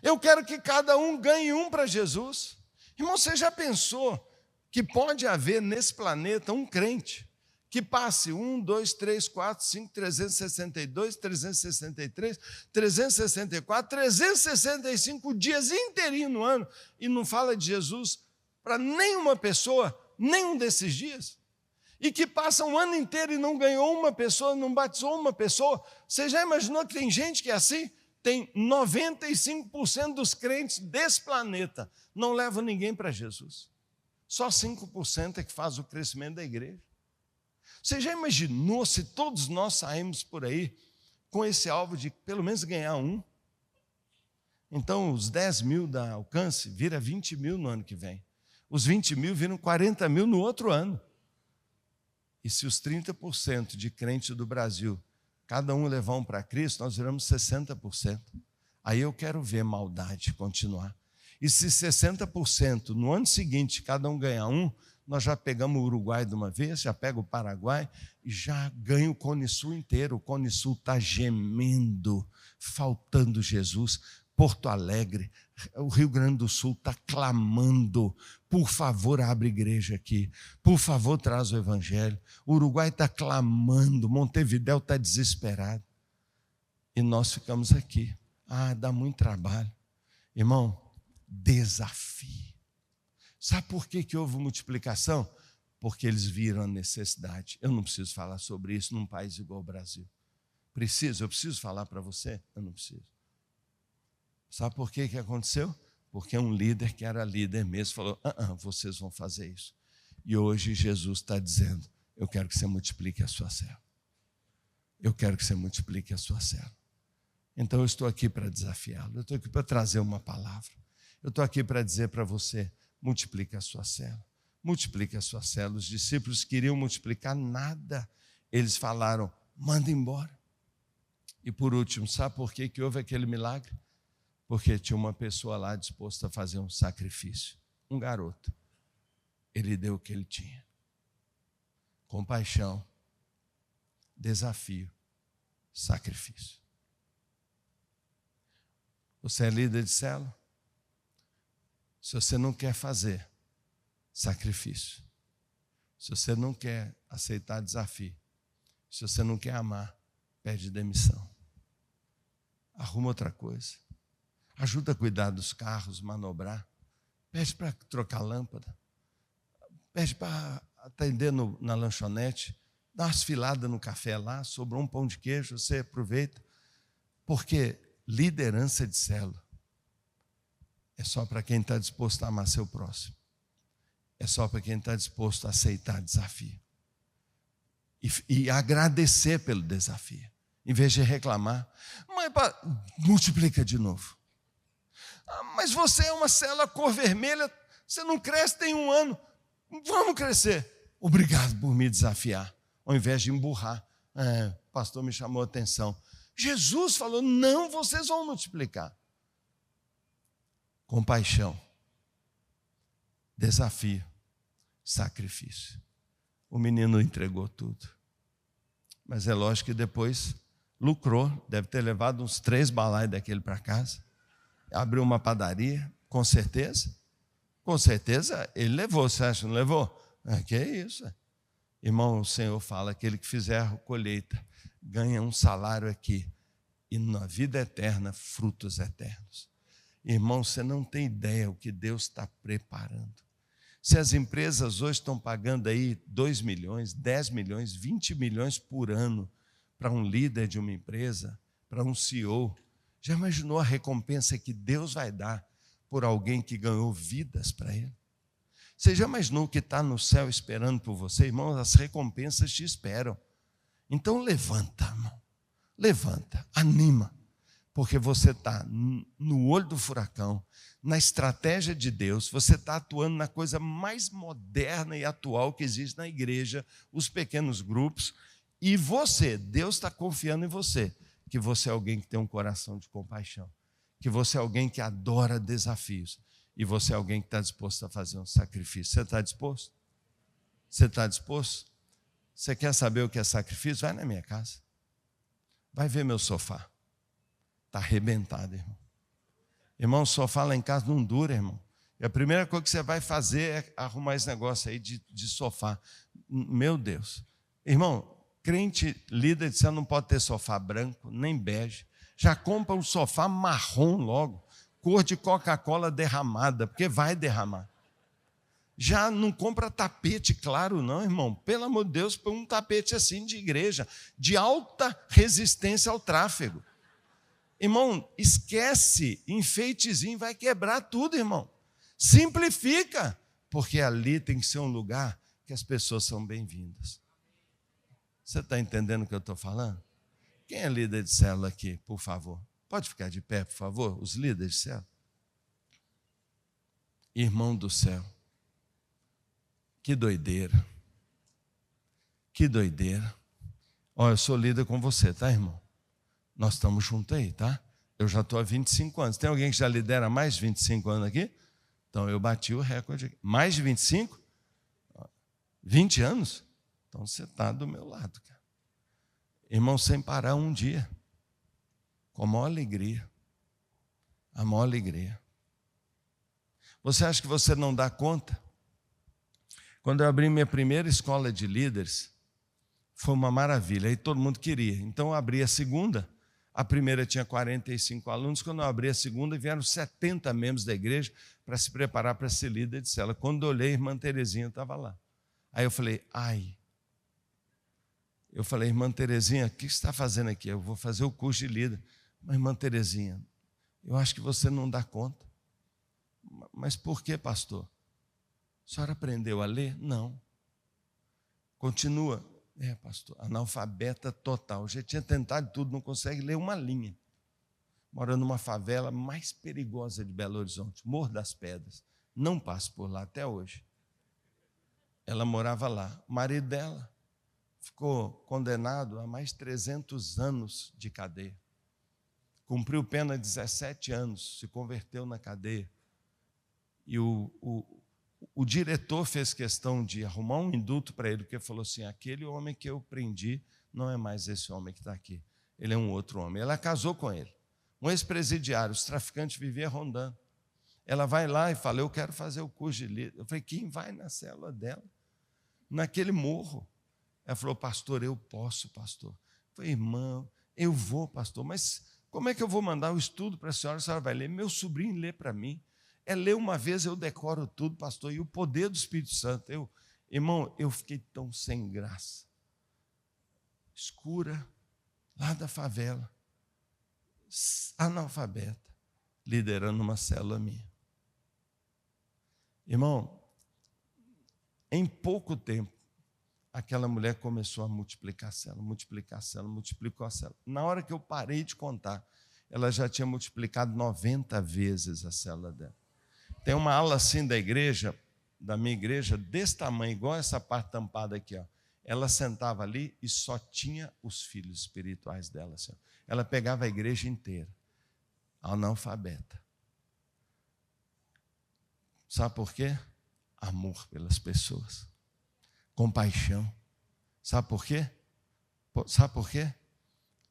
Eu quero que cada um ganhe um para Jesus. Irmão, você já pensou que pode haver nesse planeta um crente que passe 1, 2, 3, 4, 5, 362, 363, 364, 365 dias inteirinhos no ano e não fala de Jesus para nenhuma pessoa, nenhum desses dias. E que passa um ano inteiro e não ganhou uma pessoa, não batizou uma pessoa. Você já imaginou que tem gente que é assim? Tem 95% dos crentes desse planeta não levam ninguém para Jesus. Só 5% é que faz o crescimento da igreja. Você já imaginou se todos nós saímos por aí com esse alvo de pelo menos ganhar um? Então, os 10 mil da Alcance vira 20 mil no ano que vem. Os 20 mil viram 40 mil no outro ano. E se os 30% de crentes do Brasil, cada um levar um para Cristo, nós viramos 60%. Aí eu quero ver maldade continuar. E se 60% no ano seguinte cada um ganhar um, nós já pegamos o Uruguai de uma vez, já pega o Paraguai e já ganha o Cone Sul inteiro. O Cone Sul está gemendo, faltando Jesus. Porto Alegre, o Rio Grande do Sul está clamando, por favor, abre igreja aqui, por favor, traz o evangelho. O Uruguai está clamando, Montevidéu está desesperado. E nós ficamos aqui. Dá muito trabalho. Irmão, desafio. Sabe por que houve multiplicação? Porque eles viram a necessidade. Eu não preciso falar sobre isso num país igual ao Brasil. Eu preciso falar para você? Eu não preciso. Sabe por que aconteceu? Porque um líder que era líder mesmo falou, vocês vão fazer isso. E hoje Jesus está dizendo, eu quero que você multiplique a sua célula. Eu quero que você multiplique a sua célula. Então eu estou aqui para desafiá-lo, eu estou aqui para trazer uma palavra. Eu estou aqui para dizer para você, multiplique a sua célula. Multiplique a sua célula. Os discípulos queriam multiplicar nada. Eles falaram, manda embora. E por último, sabe por que houve aquele milagre? Porque tinha uma pessoa lá disposta a fazer um sacrifício. Um garoto. Ele deu o que ele tinha. Compaixão, desafio, sacrifício. Você é líder de célula? Se você não quer fazer sacrifício, se você não quer aceitar desafio, se você não quer amar, pede demissão. Arruma outra coisa. Ajuda a cuidar dos carros, manobrar. Pede para trocar lâmpada. Pede para atender na lanchonete. Dá umas filadas no café lá, sobrou um pão de queijo, você aproveita. Porque liderança de célula é só para quem está disposto a amar seu próximo. É só para quem está disposto a aceitar desafio. E agradecer pelo desafio. Em vez de reclamar. Mas multiplica de novo. Mas você é uma célula cor vermelha, você não cresce tem um ano. Vamos crescer. Obrigado por me desafiar. Ao invés de emburrar. O pastor me chamou a atenção. Jesus falou, não, vocês vão multiplicar. Compaixão, desafio, sacrifício. O menino entregou tudo. Mas é lógico que depois lucrou, deve ter levado uns 3 balaios daquele para casa. Abriu uma padaria, com certeza. Com certeza ele levou, você acha que não levou? Que é isso. Irmão, o Senhor fala, aquele que fizer a colheita, ganha um salário aqui. E na vida eterna, frutos eternos. Irmão, você não tem ideia o que Deus está preparando. Se as empresas hoje estão pagando aí 2 milhões, 10 milhões, 20 milhões por ano para um líder de uma empresa, para um CEO, já imaginou a recompensa que Deus vai dar por alguém que ganhou vidas para ele? Você já imaginou o que está no céu esperando por você? Irmão, as recompensas te esperam. Então levanta, irmão. Levanta, anima. Porque você está no olho do furacão, na estratégia de Deus, você está atuando na coisa mais moderna e atual que existe na igreja, os pequenos grupos, e você, Deus está confiando em você, que você é alguém que tem um coração de compaixão, que você é alguém que adora desafios, e você é alguém que está disposto a fazer um sacrifício. Você está disposto? Você está disposto? Você quer saber o que é sacrifício? Vai na minha casa. Vai ver meu sofá. Está arrebentado, irmão. Irmão, o sofá lá em casa não dura, irmão. E a primeira coisa que você vai fazer é arrumar esse negócio aí de sofá. Meu Deus, Irmão, crente líder de célula não pode ter sofá branco, nem bege. Já compra um sofá marrom logo, cor de Coca-Cola derramada, porque vai derramar. Já não compra tapete claro não, irmão. Pelo amor de Deus, põe um tapete assim de igreja, de alta resistência ao tráfego. Irmão, esquece, enfeitezinho, vai quebrar tudo, irmão. Simplifica, porque ali tem que ser um lugar que as pessoas são bem-vindas. Você está entendendo o que eu estou falando? Quem é líder de célula aqui, por favor? Pode ficar de pé, por favor, os líderes de célula. Irmão do céu, que doideira. Que doideira. Olha, eu sou líder com você, tá, irmão? Nós estamos juntos aí, tá? Eu já estou há 25 anos. Tem alguém que já lidera mais de 25 anos aqui? Então, eu bati o recorde aqui. Mais de 25? 20 anos? Então, você está do meu lado, cara. Irmão, sem parar um dia. Com a maior alegria. A maior alegria. Você acha que você não dá conta? Quando eu abri minha primeira escola de líderes, foi uma maravilha. Aí todo mundo queria. Então, eu abri a segunda. A primeira tinha 45 alunos. Quando eu abri a segunda, vieram 70 membros da igreja para se preparar para ser líder de célula. Quando eu olhei, a irmã Terezinha estava lá. Aí eu falei, irmã Terezinha, o que você está fazendo aqui? Eu vou fazer o curso de líder. Mas, irmã Terezinha, eu acho que você não dá conta. Mas por que, pastor? A senhora aprendeu a ler? Não. Continua. Pastor, analfabeta total. Já tinha tentado tudo, não consegue ler uma linha. Mora numa favela mais perigosa de Belo Horizonte, Morro das Pedras. Não passo por lá até hoje. Ela morava lá. O marido dela ficou condenado a mais 300 anos de cadeia. Cumpriu pena 17 anos, se converteu na cadeia. E o diretor fez questão de arrumar um indulto para ele, porque falou assim, aquele homem que eu prendi não é mais esse homem que está aqui. Ele é um outro homem. Ela casou com ele. Um ex-presidiário, os traficantes viviam rondando. Ela vai lá e fala, eu quero fazer o curso de líder. Eu falei, quem vai na célula dela? Naquele morro. Ela falou, pastor, eu posso, pastor. Eu falei, irmão, eu vou, pastor, mas como é que eu vou mandar o estudo para a senhora vai ler? Meu sobrinho lê para mim. Lê uma vez, eu decoro tudo, pastor, e o poder do Espírito Santo. Irmão, eu fiquei tão sem graça. Escura, lá da favela, analfabeta, liderando uma célula minha. Irmão, em pouco tempo, aquela mulher começou a multiplicar a célula, multiplicou a célula. Na hora que eu parei de contar, ela já tinha multiplicado 90 vezes a célula dela. Tem uma ala assim da minha igreja, desse tamanho, igual essa parte tampada aqui, ó. Ela sentava ali e só tinha os filhos espirituais dela. Assim, ó. Ela pegava a igreja inteira, analfabeta. Sabe por quê? Amor pelas pessoas. Compaixão. Sabe por quê? Sabe por quê?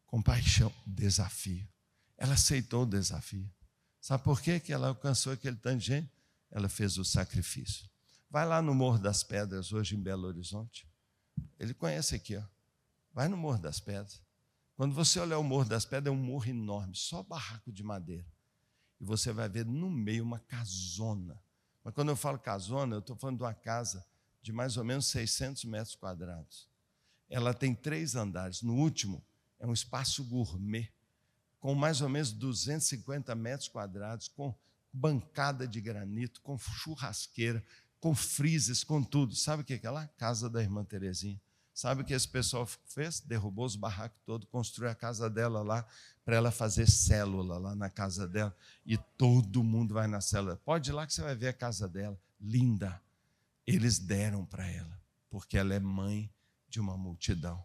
Compaixão, desafio. Ela aceitou o desafio. Sabe por quê que ela alcançou aquele tanto de gente? Ela fez o sacrifício. Vai lá no Morro das Pedras, hoje em Belo Horizonte. Ele conhece aqui, ó. Vai no Morro das Pedras. Quando você olhar o Morro das Pedras, é um morro enorme, só barraco de madeira. E você vai ver no meio uma casona. Mas quando eu falo casona, eu estou falando de uma casa de mais ou menos 600 metros quadrados. Ela tem 3 andares. No último, é um espaço gourmet, com mais ou menos 250 metros quadrados, com bancada de granito, com churrasqueira, com freezers, com tudo. Sabe o que é lá? Casa da irmã Terezinha. Sabe o que esse pessoal fez? Derrubou os barracos todos, construiu a casa dela lá, para ela fazer célula lá na casa dela. E todo mundo vai na célula. Pode ir lá que você vai ver a casa dela. Linda. Eles deram para ela, porque ela é mãe de uma multidão.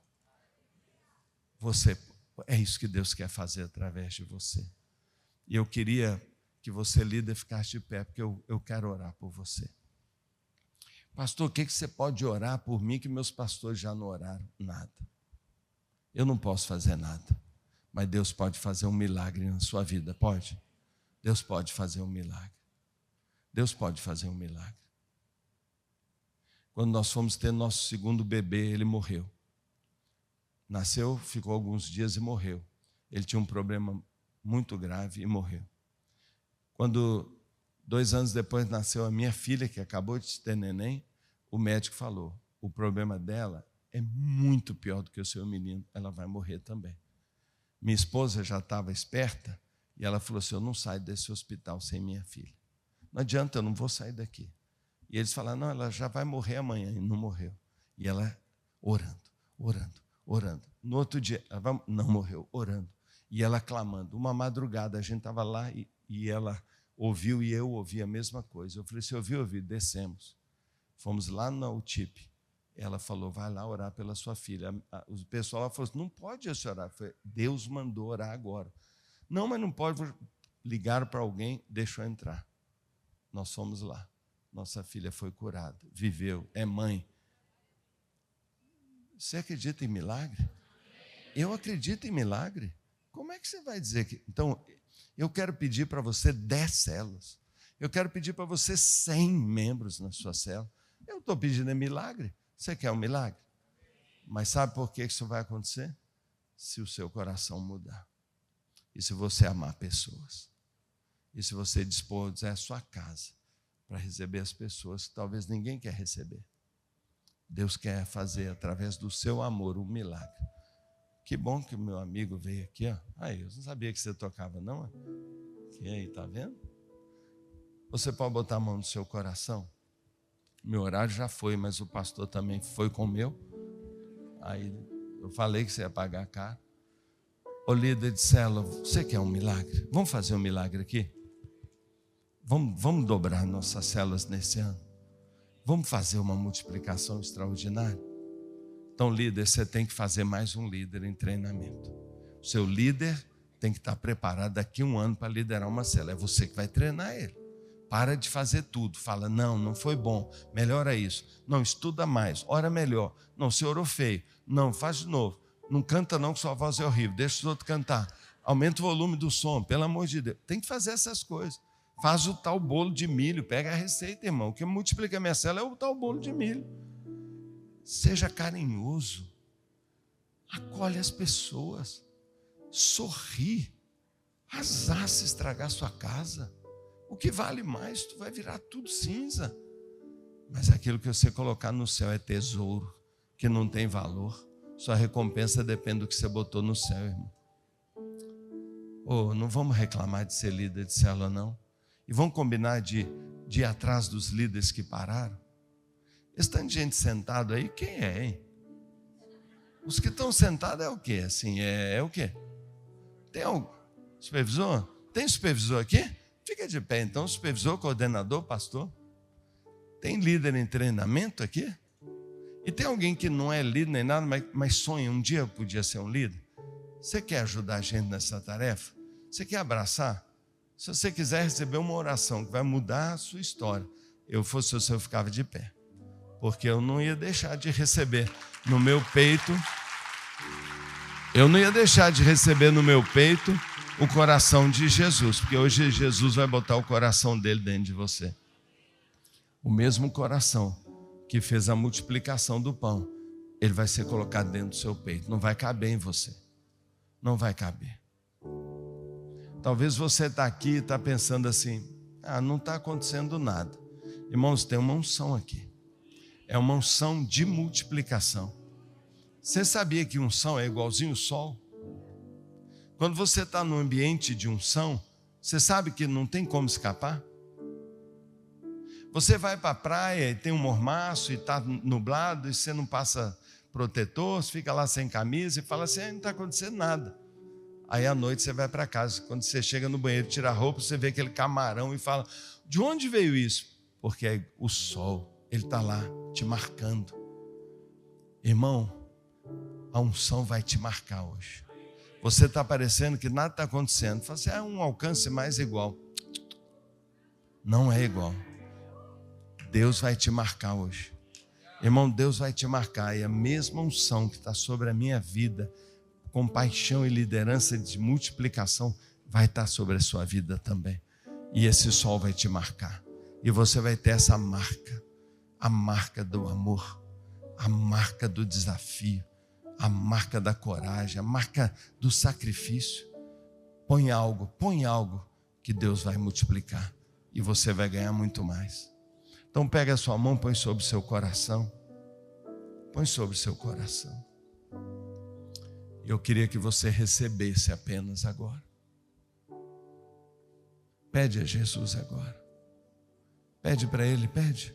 É isso que Deus quer fazer através de você. E eu queria que você, líder, ficasse de pé, porque eu quero orar por você. Pastor, o que você pode orar por mim que meus pastores já não oraram? Nada. Eu não posso fazer nada, mas Deus pode fazer um milagre na sua vida, pode? Deus pode fazer um milagre. Deus pode fazer um milagre. Quando nós fomos ter nosso segundo bebê, ele morreu. Nasceu, ficou alguns dias e morreu. Ele tinha um problema muito grave e morreu. Quando 2 anos depois nasceu a minha filha, que acabou de ter neném, o médico falou, o problema dela é muito pior do que o seu menino, ela vai morrer também. Minha esposa já estava esperta e ela falou assim, eu não saio desse hospital sem minha filha. Não adianta, eu não vou sair daqui. E eles falaram, não, ela já vai morrer amanhã, e não morreu. E ela orando, orando, orando. No outro dia, ela não morreu, orando. E ela clamando. Uma madrugada, a gente estava lá e ela ouviu e eu ouvi a mesma coisa. Eu falei, se ouvi, descemos. Fomos lá na UTIP. Ela falou, vai lá orar pela sua filha. O pessoal lá falou, não pode você orar. Eu falei, Deus mandou orar agora. Não, mas não pode. Ligaram para alguém, deixou entrar. Nós fomos lá. Nossa filha foi curada, viveu, é mãe. Você acredita em milagre? Eu acredito em milagre. Como é que você vai dizer que... Então, eu quero pedir para você 10 células. Eu quero pedir para você 100 membros na sua célula. Eu estou pedindo milagre. Você quer um milagre? Mas sabe por que isso vai acontecer? Se o seu coração mudar. E se você amar pessoas. E se você dispor a sua casa para receber as pessoas que talvez ninguém quer receber. Deus quer fazer, através do seu amor, um milagre. Que bom que o meu amigo veio aqui. Ó. Aí, eu não sabia que você tocava, não? Que aí, tá vendo? Você pode botar a mão no seu coração? Meu horário já foi, mas o pastor também foi com o meu. Aí, eu falei que você ia pagar caro. Ô líder de célula, você quer um milagre? Vamos fazer um milagre aqui? Vamos dobrar nossas células nesse ano? Vamos fazer uma multiplicação extraordinária? Então, líder, você tem que fazer mais um líder em treinamento. O seu líder tem que estar preparado daqui a 1 ano para liderar uma célula. É você que vai treinar ele. Para de fazer tudo. Fala, não foi bom. Melhora isso. Não, estuda mais. Ora melhor. Não, você orou feio. Não, faz de novo. Não canta não, que sua voz é horrível. Deixa os outros cantar. Aumenta o volume do som, pelo amor de Deus. Tem que fazer essas coisas. Faz o tal bolo de milho. Pega a receita, irmão. O que multiplica a minha célula é o tal bolo de milho. Seja carinhoso. Acolhe as pessoas. Sorri. Azar se estragar sua casa. O que vale mais, tu vai virar tudo cinza. Mas aquilo que você colocar no céu é tesouro, que não tem valor. Sua recompensa depende do que você botou no céu, irmão. Não vamos reclamar de ser líder de célula, não. E vamos combinar de ir atrás dos líderes que pararam. Esse tanto de gente sentado aí, quem é, hein? Os que estão sentados é o quê? Assim, é o quê? Tem algum supervisor? Tem supervisor aqui? Fica de pé então, supervisor, coordenador, pastor. Tem líder em treinamento aqui? E tem alguém que não é líder nem nada, mas sonha, um dia podia ser um líder? Você quer ajudar a gente nessa tarefa? Você quer abraçar? Se você quiser receber uma oração que vai mudar a sua história, eu fosse você, eu ficava de pé. Porque eu não ia deixar de receber no meu peito. Eu não ia deixar de receber no meu peito o coração de Jesus. Porque hoje Jesus vai botar o coração dele dentro de você. O mesmo coração que fez a multiplicação do pão, ele vai ser colocado dentro do seu peito. Não vai caber em você. Não vai caber. Talvez você está aqui e está pensando assim, não está acontecendo nada. Irmãos, tem uma unção aqui. É uma unção de multiplicação. Você sabia que unção é igualzinho o sol? Quando você está num ambiente de unção, você sabe que não tem como escapar? Você vai para a praia e tem um mormaço e está nublado e você não passa protetor, você fica lá sem camisa e fala assim, não está acontecendo nada. Aí à noite você vai para casa, quando você chega no banheiro, tira a roupa, você vê aquele camarão e fala, de onde veio isso? Porque é o sol. Ele está lá te marcando. Irmão, a unção vai te marcar hoje. Você está parecendo que nada está acontecendo. Fala assim, um alcance mais igual. Não é igual. Deus vai te marcar hoje. Irmão, Deus vai te marcar. E a mesma unção que está sobre a minha vida, compaixão e liderança de multiplicação, vai estar sobre a sua vida também. E esse sol vai te marcar. E você vai ter essa marca. A marca do amor, a marca do desafio, a marca da coragem, a marca do sacrifício. Põe algo que Deus vai multiplicar e você vai ganhar muito mais. Então pega a sua mão, põe sobre o seu coração. Põe sobre o seu coração. Eu queria que você recebesse apenas agora. Pede a Jesus agora. Pede para Ele, pede.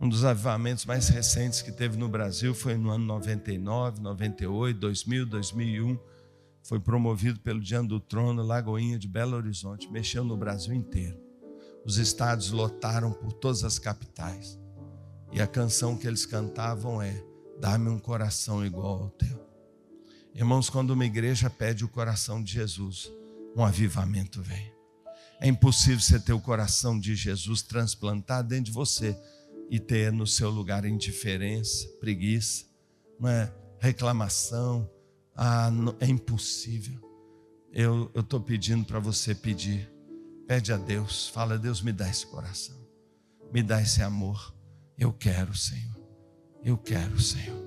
Um dos avivamentos mais recentes que teve no Brasil foi no ano 99, 98, 2000, 2001. Foi promovido pelo Diante do Trono, Lagoinha de Belo Horizonte. Mexeu no Brasil inteiro. Os estádios lotaram por todas as capitais. E a canção que eles cantavam é: dá-me um coração igual ao teu. Irmãos, quando uma igreja pede o coração de Jesus, um avivamento vem. É impossível você ter o coração de Jesus transplantado dentro de você e ter no seu lugar indiferença, preguiça, não é? Reclamação. É impossível. Eu estou pedindo para você pedir. Pede a Deus, fala: Deus, me dá esse coração, me dá esse amor. Eu quero, Senhor. Eu quero, Senhor.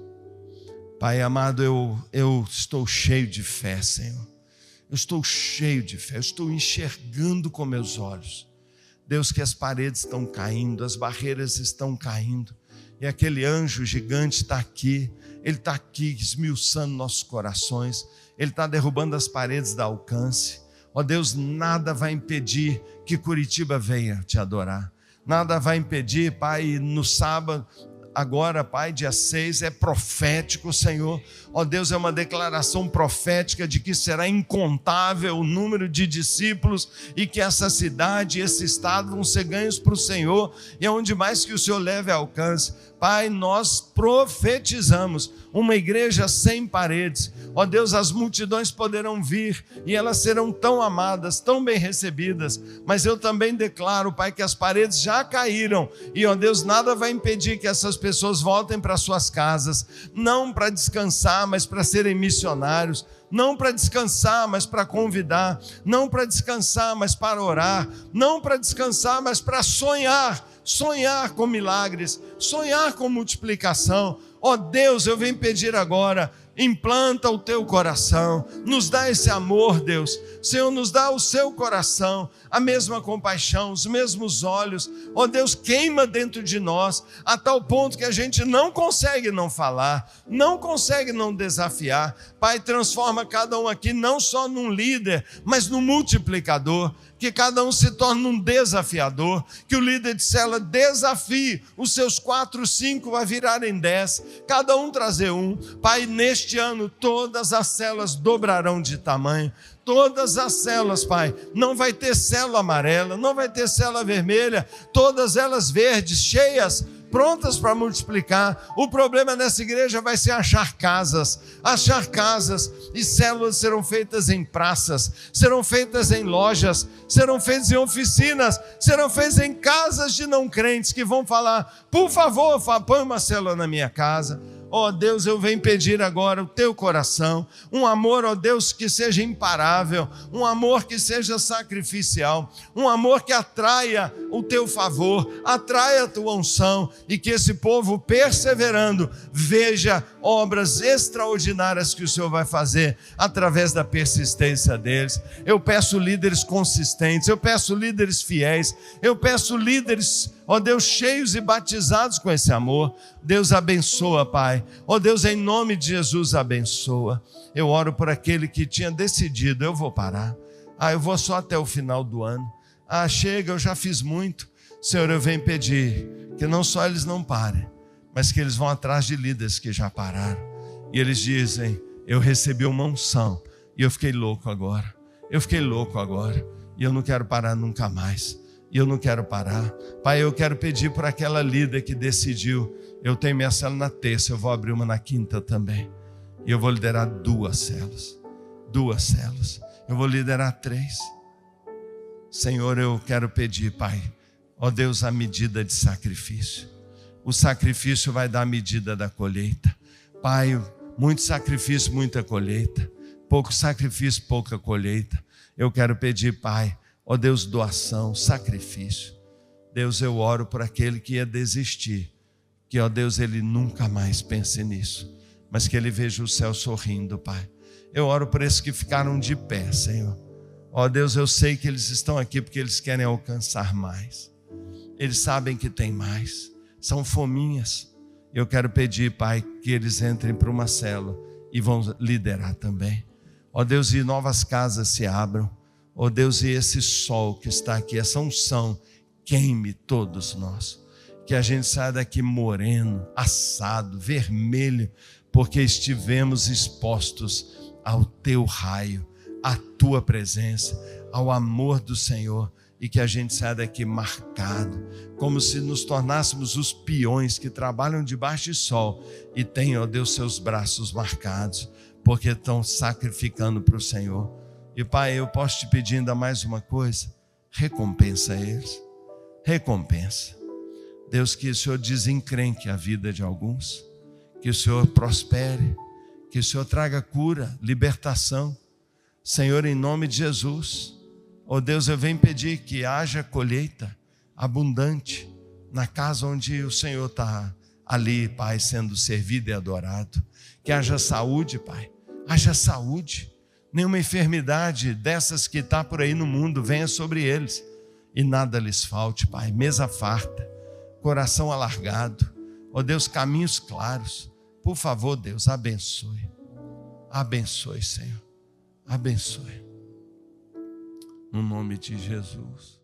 Pai amado, eu estou cheio de fé, Senhor. Eu estou cheio de fé. Eu estou enxergando com meus olhos, Deus, que as paredes estão caindo, as barreiras estão caindo. E aquele anjo gigante está aqui. Ele está aqui esmiuçando nossos corações. Ele está derrubando as paredes da alcance. Ó Deus, nada vai impedir que Curitiba venha te adorar. Nada vai impedir, Pai, no sábado, agora, Pai, dia 6, é profético, Senhor. Ó Deus, é uma declaração profética de que será incontável o número de discípulos e que essa cidade e esse estado vão ser ganhos para o Senhor. E aonde mais que o Senhor leve alcance. Pai, nós profetizamos uma igreja sem paredes. Ó Deus, as multidões poderão vir e elas serão tão amadas, tão bem recebidas. Mas eu também declaro, Pai, que as paredes já caíram. E, ó Deus, nada vai impedir que essas pessoas voltem para suas casas. Não para descansar, mas para serem missionários. Não para descansar, mas para convidar. Não para descansar, mas para orar. Não para descansar, mas para sonhar. Sonhar com milagres, sonhar com multiplicação. Ó Deus, eu venho pedir agora, implanta o teu coração, nos dá esse amor, Deus. Senhor, nos dá o seu coração, a mesma compaixão, os mesmos olhos. Ó Deus, queima dentro de nós, a tal ponto que a gente não consegue não falar, não consegue não desafiar. Pai, transforma cada um aqui não só num líder, mas num multiplicador. Que cada um se torne um desafiador, que o líder de célula desafie os seus 4, 5 a virarem 10, cada um trazer um. Pai, neste ano todas as células dobrarão de tamanho, todas as células, Pai, não vai ter célula amarela, não vai ter célula vermelha, todas elas verdes, cheias, prontas para multiplicar. O problema nessa igreja vai ser achar casas, e células serão feitas em praças, serão feitas em lojas, serão feitas em oficinas, serão feitas em casas de não crentes que vão falar: por favor, põe uma célula na minha casa. Ó Deus, eu venho pedir agora o teu coração, um amor, ó Deus, que seja imparável, um amor que seja sacrificial, um amor que atraia o teu favor, atraia a tua unção, e que esse povo, perseverando, veja obras extraordinárias que o Senhor vai fazer através da persistência deles. Eu peço líderes consistentes, eu peço líderes fiéis, eu peço líderes, ó Deus, cheios e batizados com esse amor. Deus abençoa, Pai. Ó Deus, em nome de Jesus, abençoa. Eu oro por aquele que tinha decidido: eu vou parar. Eu vou só até o final do ano. Chega, eu já fiz muito. Senhor, eu venho pedir que não só eles não parem, mas que eles vão atrás de líderes que já pararam. E eles dizem: eu recebi uma unção e eu fiquei louco agora. E eu não quero parar nunca mais. E eu não quero parar. Pai, eu quero pedir por aquela líder que decidiu: eu tenho minha célula na terça, eu vou abrir uma na quinta também. E eu vou liderar 2 células. Eu vou liderar 3. Senhor, eu quero pedir, Pai, ó Deus, a medida de sacrifício. O sacrifício vai dar a medida da colheita. Pai, muito sacrifício, muita colheita. Pouco sacrifício, pouca colheita. Eu quero pedir, Pai, ó Deus, doação, sacrifício. Deus, eu oro por aquele que ia desistir, que, ó Deus, ele nunca mais pense nisso, mas que ele veja o céu sorrindo, Pai. Eu oro por esses que ficaram de pé, Senhor. Ó Deus, eu sei que eles estão aqui porque eles querem alcançar mais. Eles sabem que tem mais. São fominhas. Eu quero pedir, Pai, que eles entrem para uma célula e vão liderar também. Ó Deus, e novas casas se abram. Ó Deus, e esse sol que está aqui, essa unção, queime todos nós. Que a gente saia daqui moreno, assado, vermelho, porque estivemos expostos ao teu raio, à tua presença, ao amor do Senhor, e que a gente saia daqui marcado, como se nos tornássemos os peões que trabalham debaixo de sol e têm, ó Deus, seus braços marcados, porque estão sacrificando para o Senhor. E Pai, eu posso te pedir ainda mais uma coisa: recompensa eles, recompensa. Deus, que o Senhor desencrenque a vida de alguns, que o Senhor prospere, que o Senhor traga cura, libertação. Senhor, em nome de Jesus, ó Deus, eu venho pedir que haja colheita abundante na casa onde o Senhor está ali, Pai, sendo servido e adorado. Que haja saúde, Pai, haja saúde. Nenhuma enfermidade dessas que está por aí no mundo venha sobre eles e nada lhes falte, Pai. Mesa farta, coração alargado, ó Deus, caminhos claros. Por favor, Deus, abençoe. Abençoe, Senhor. Abençoe. No nome de Jesus.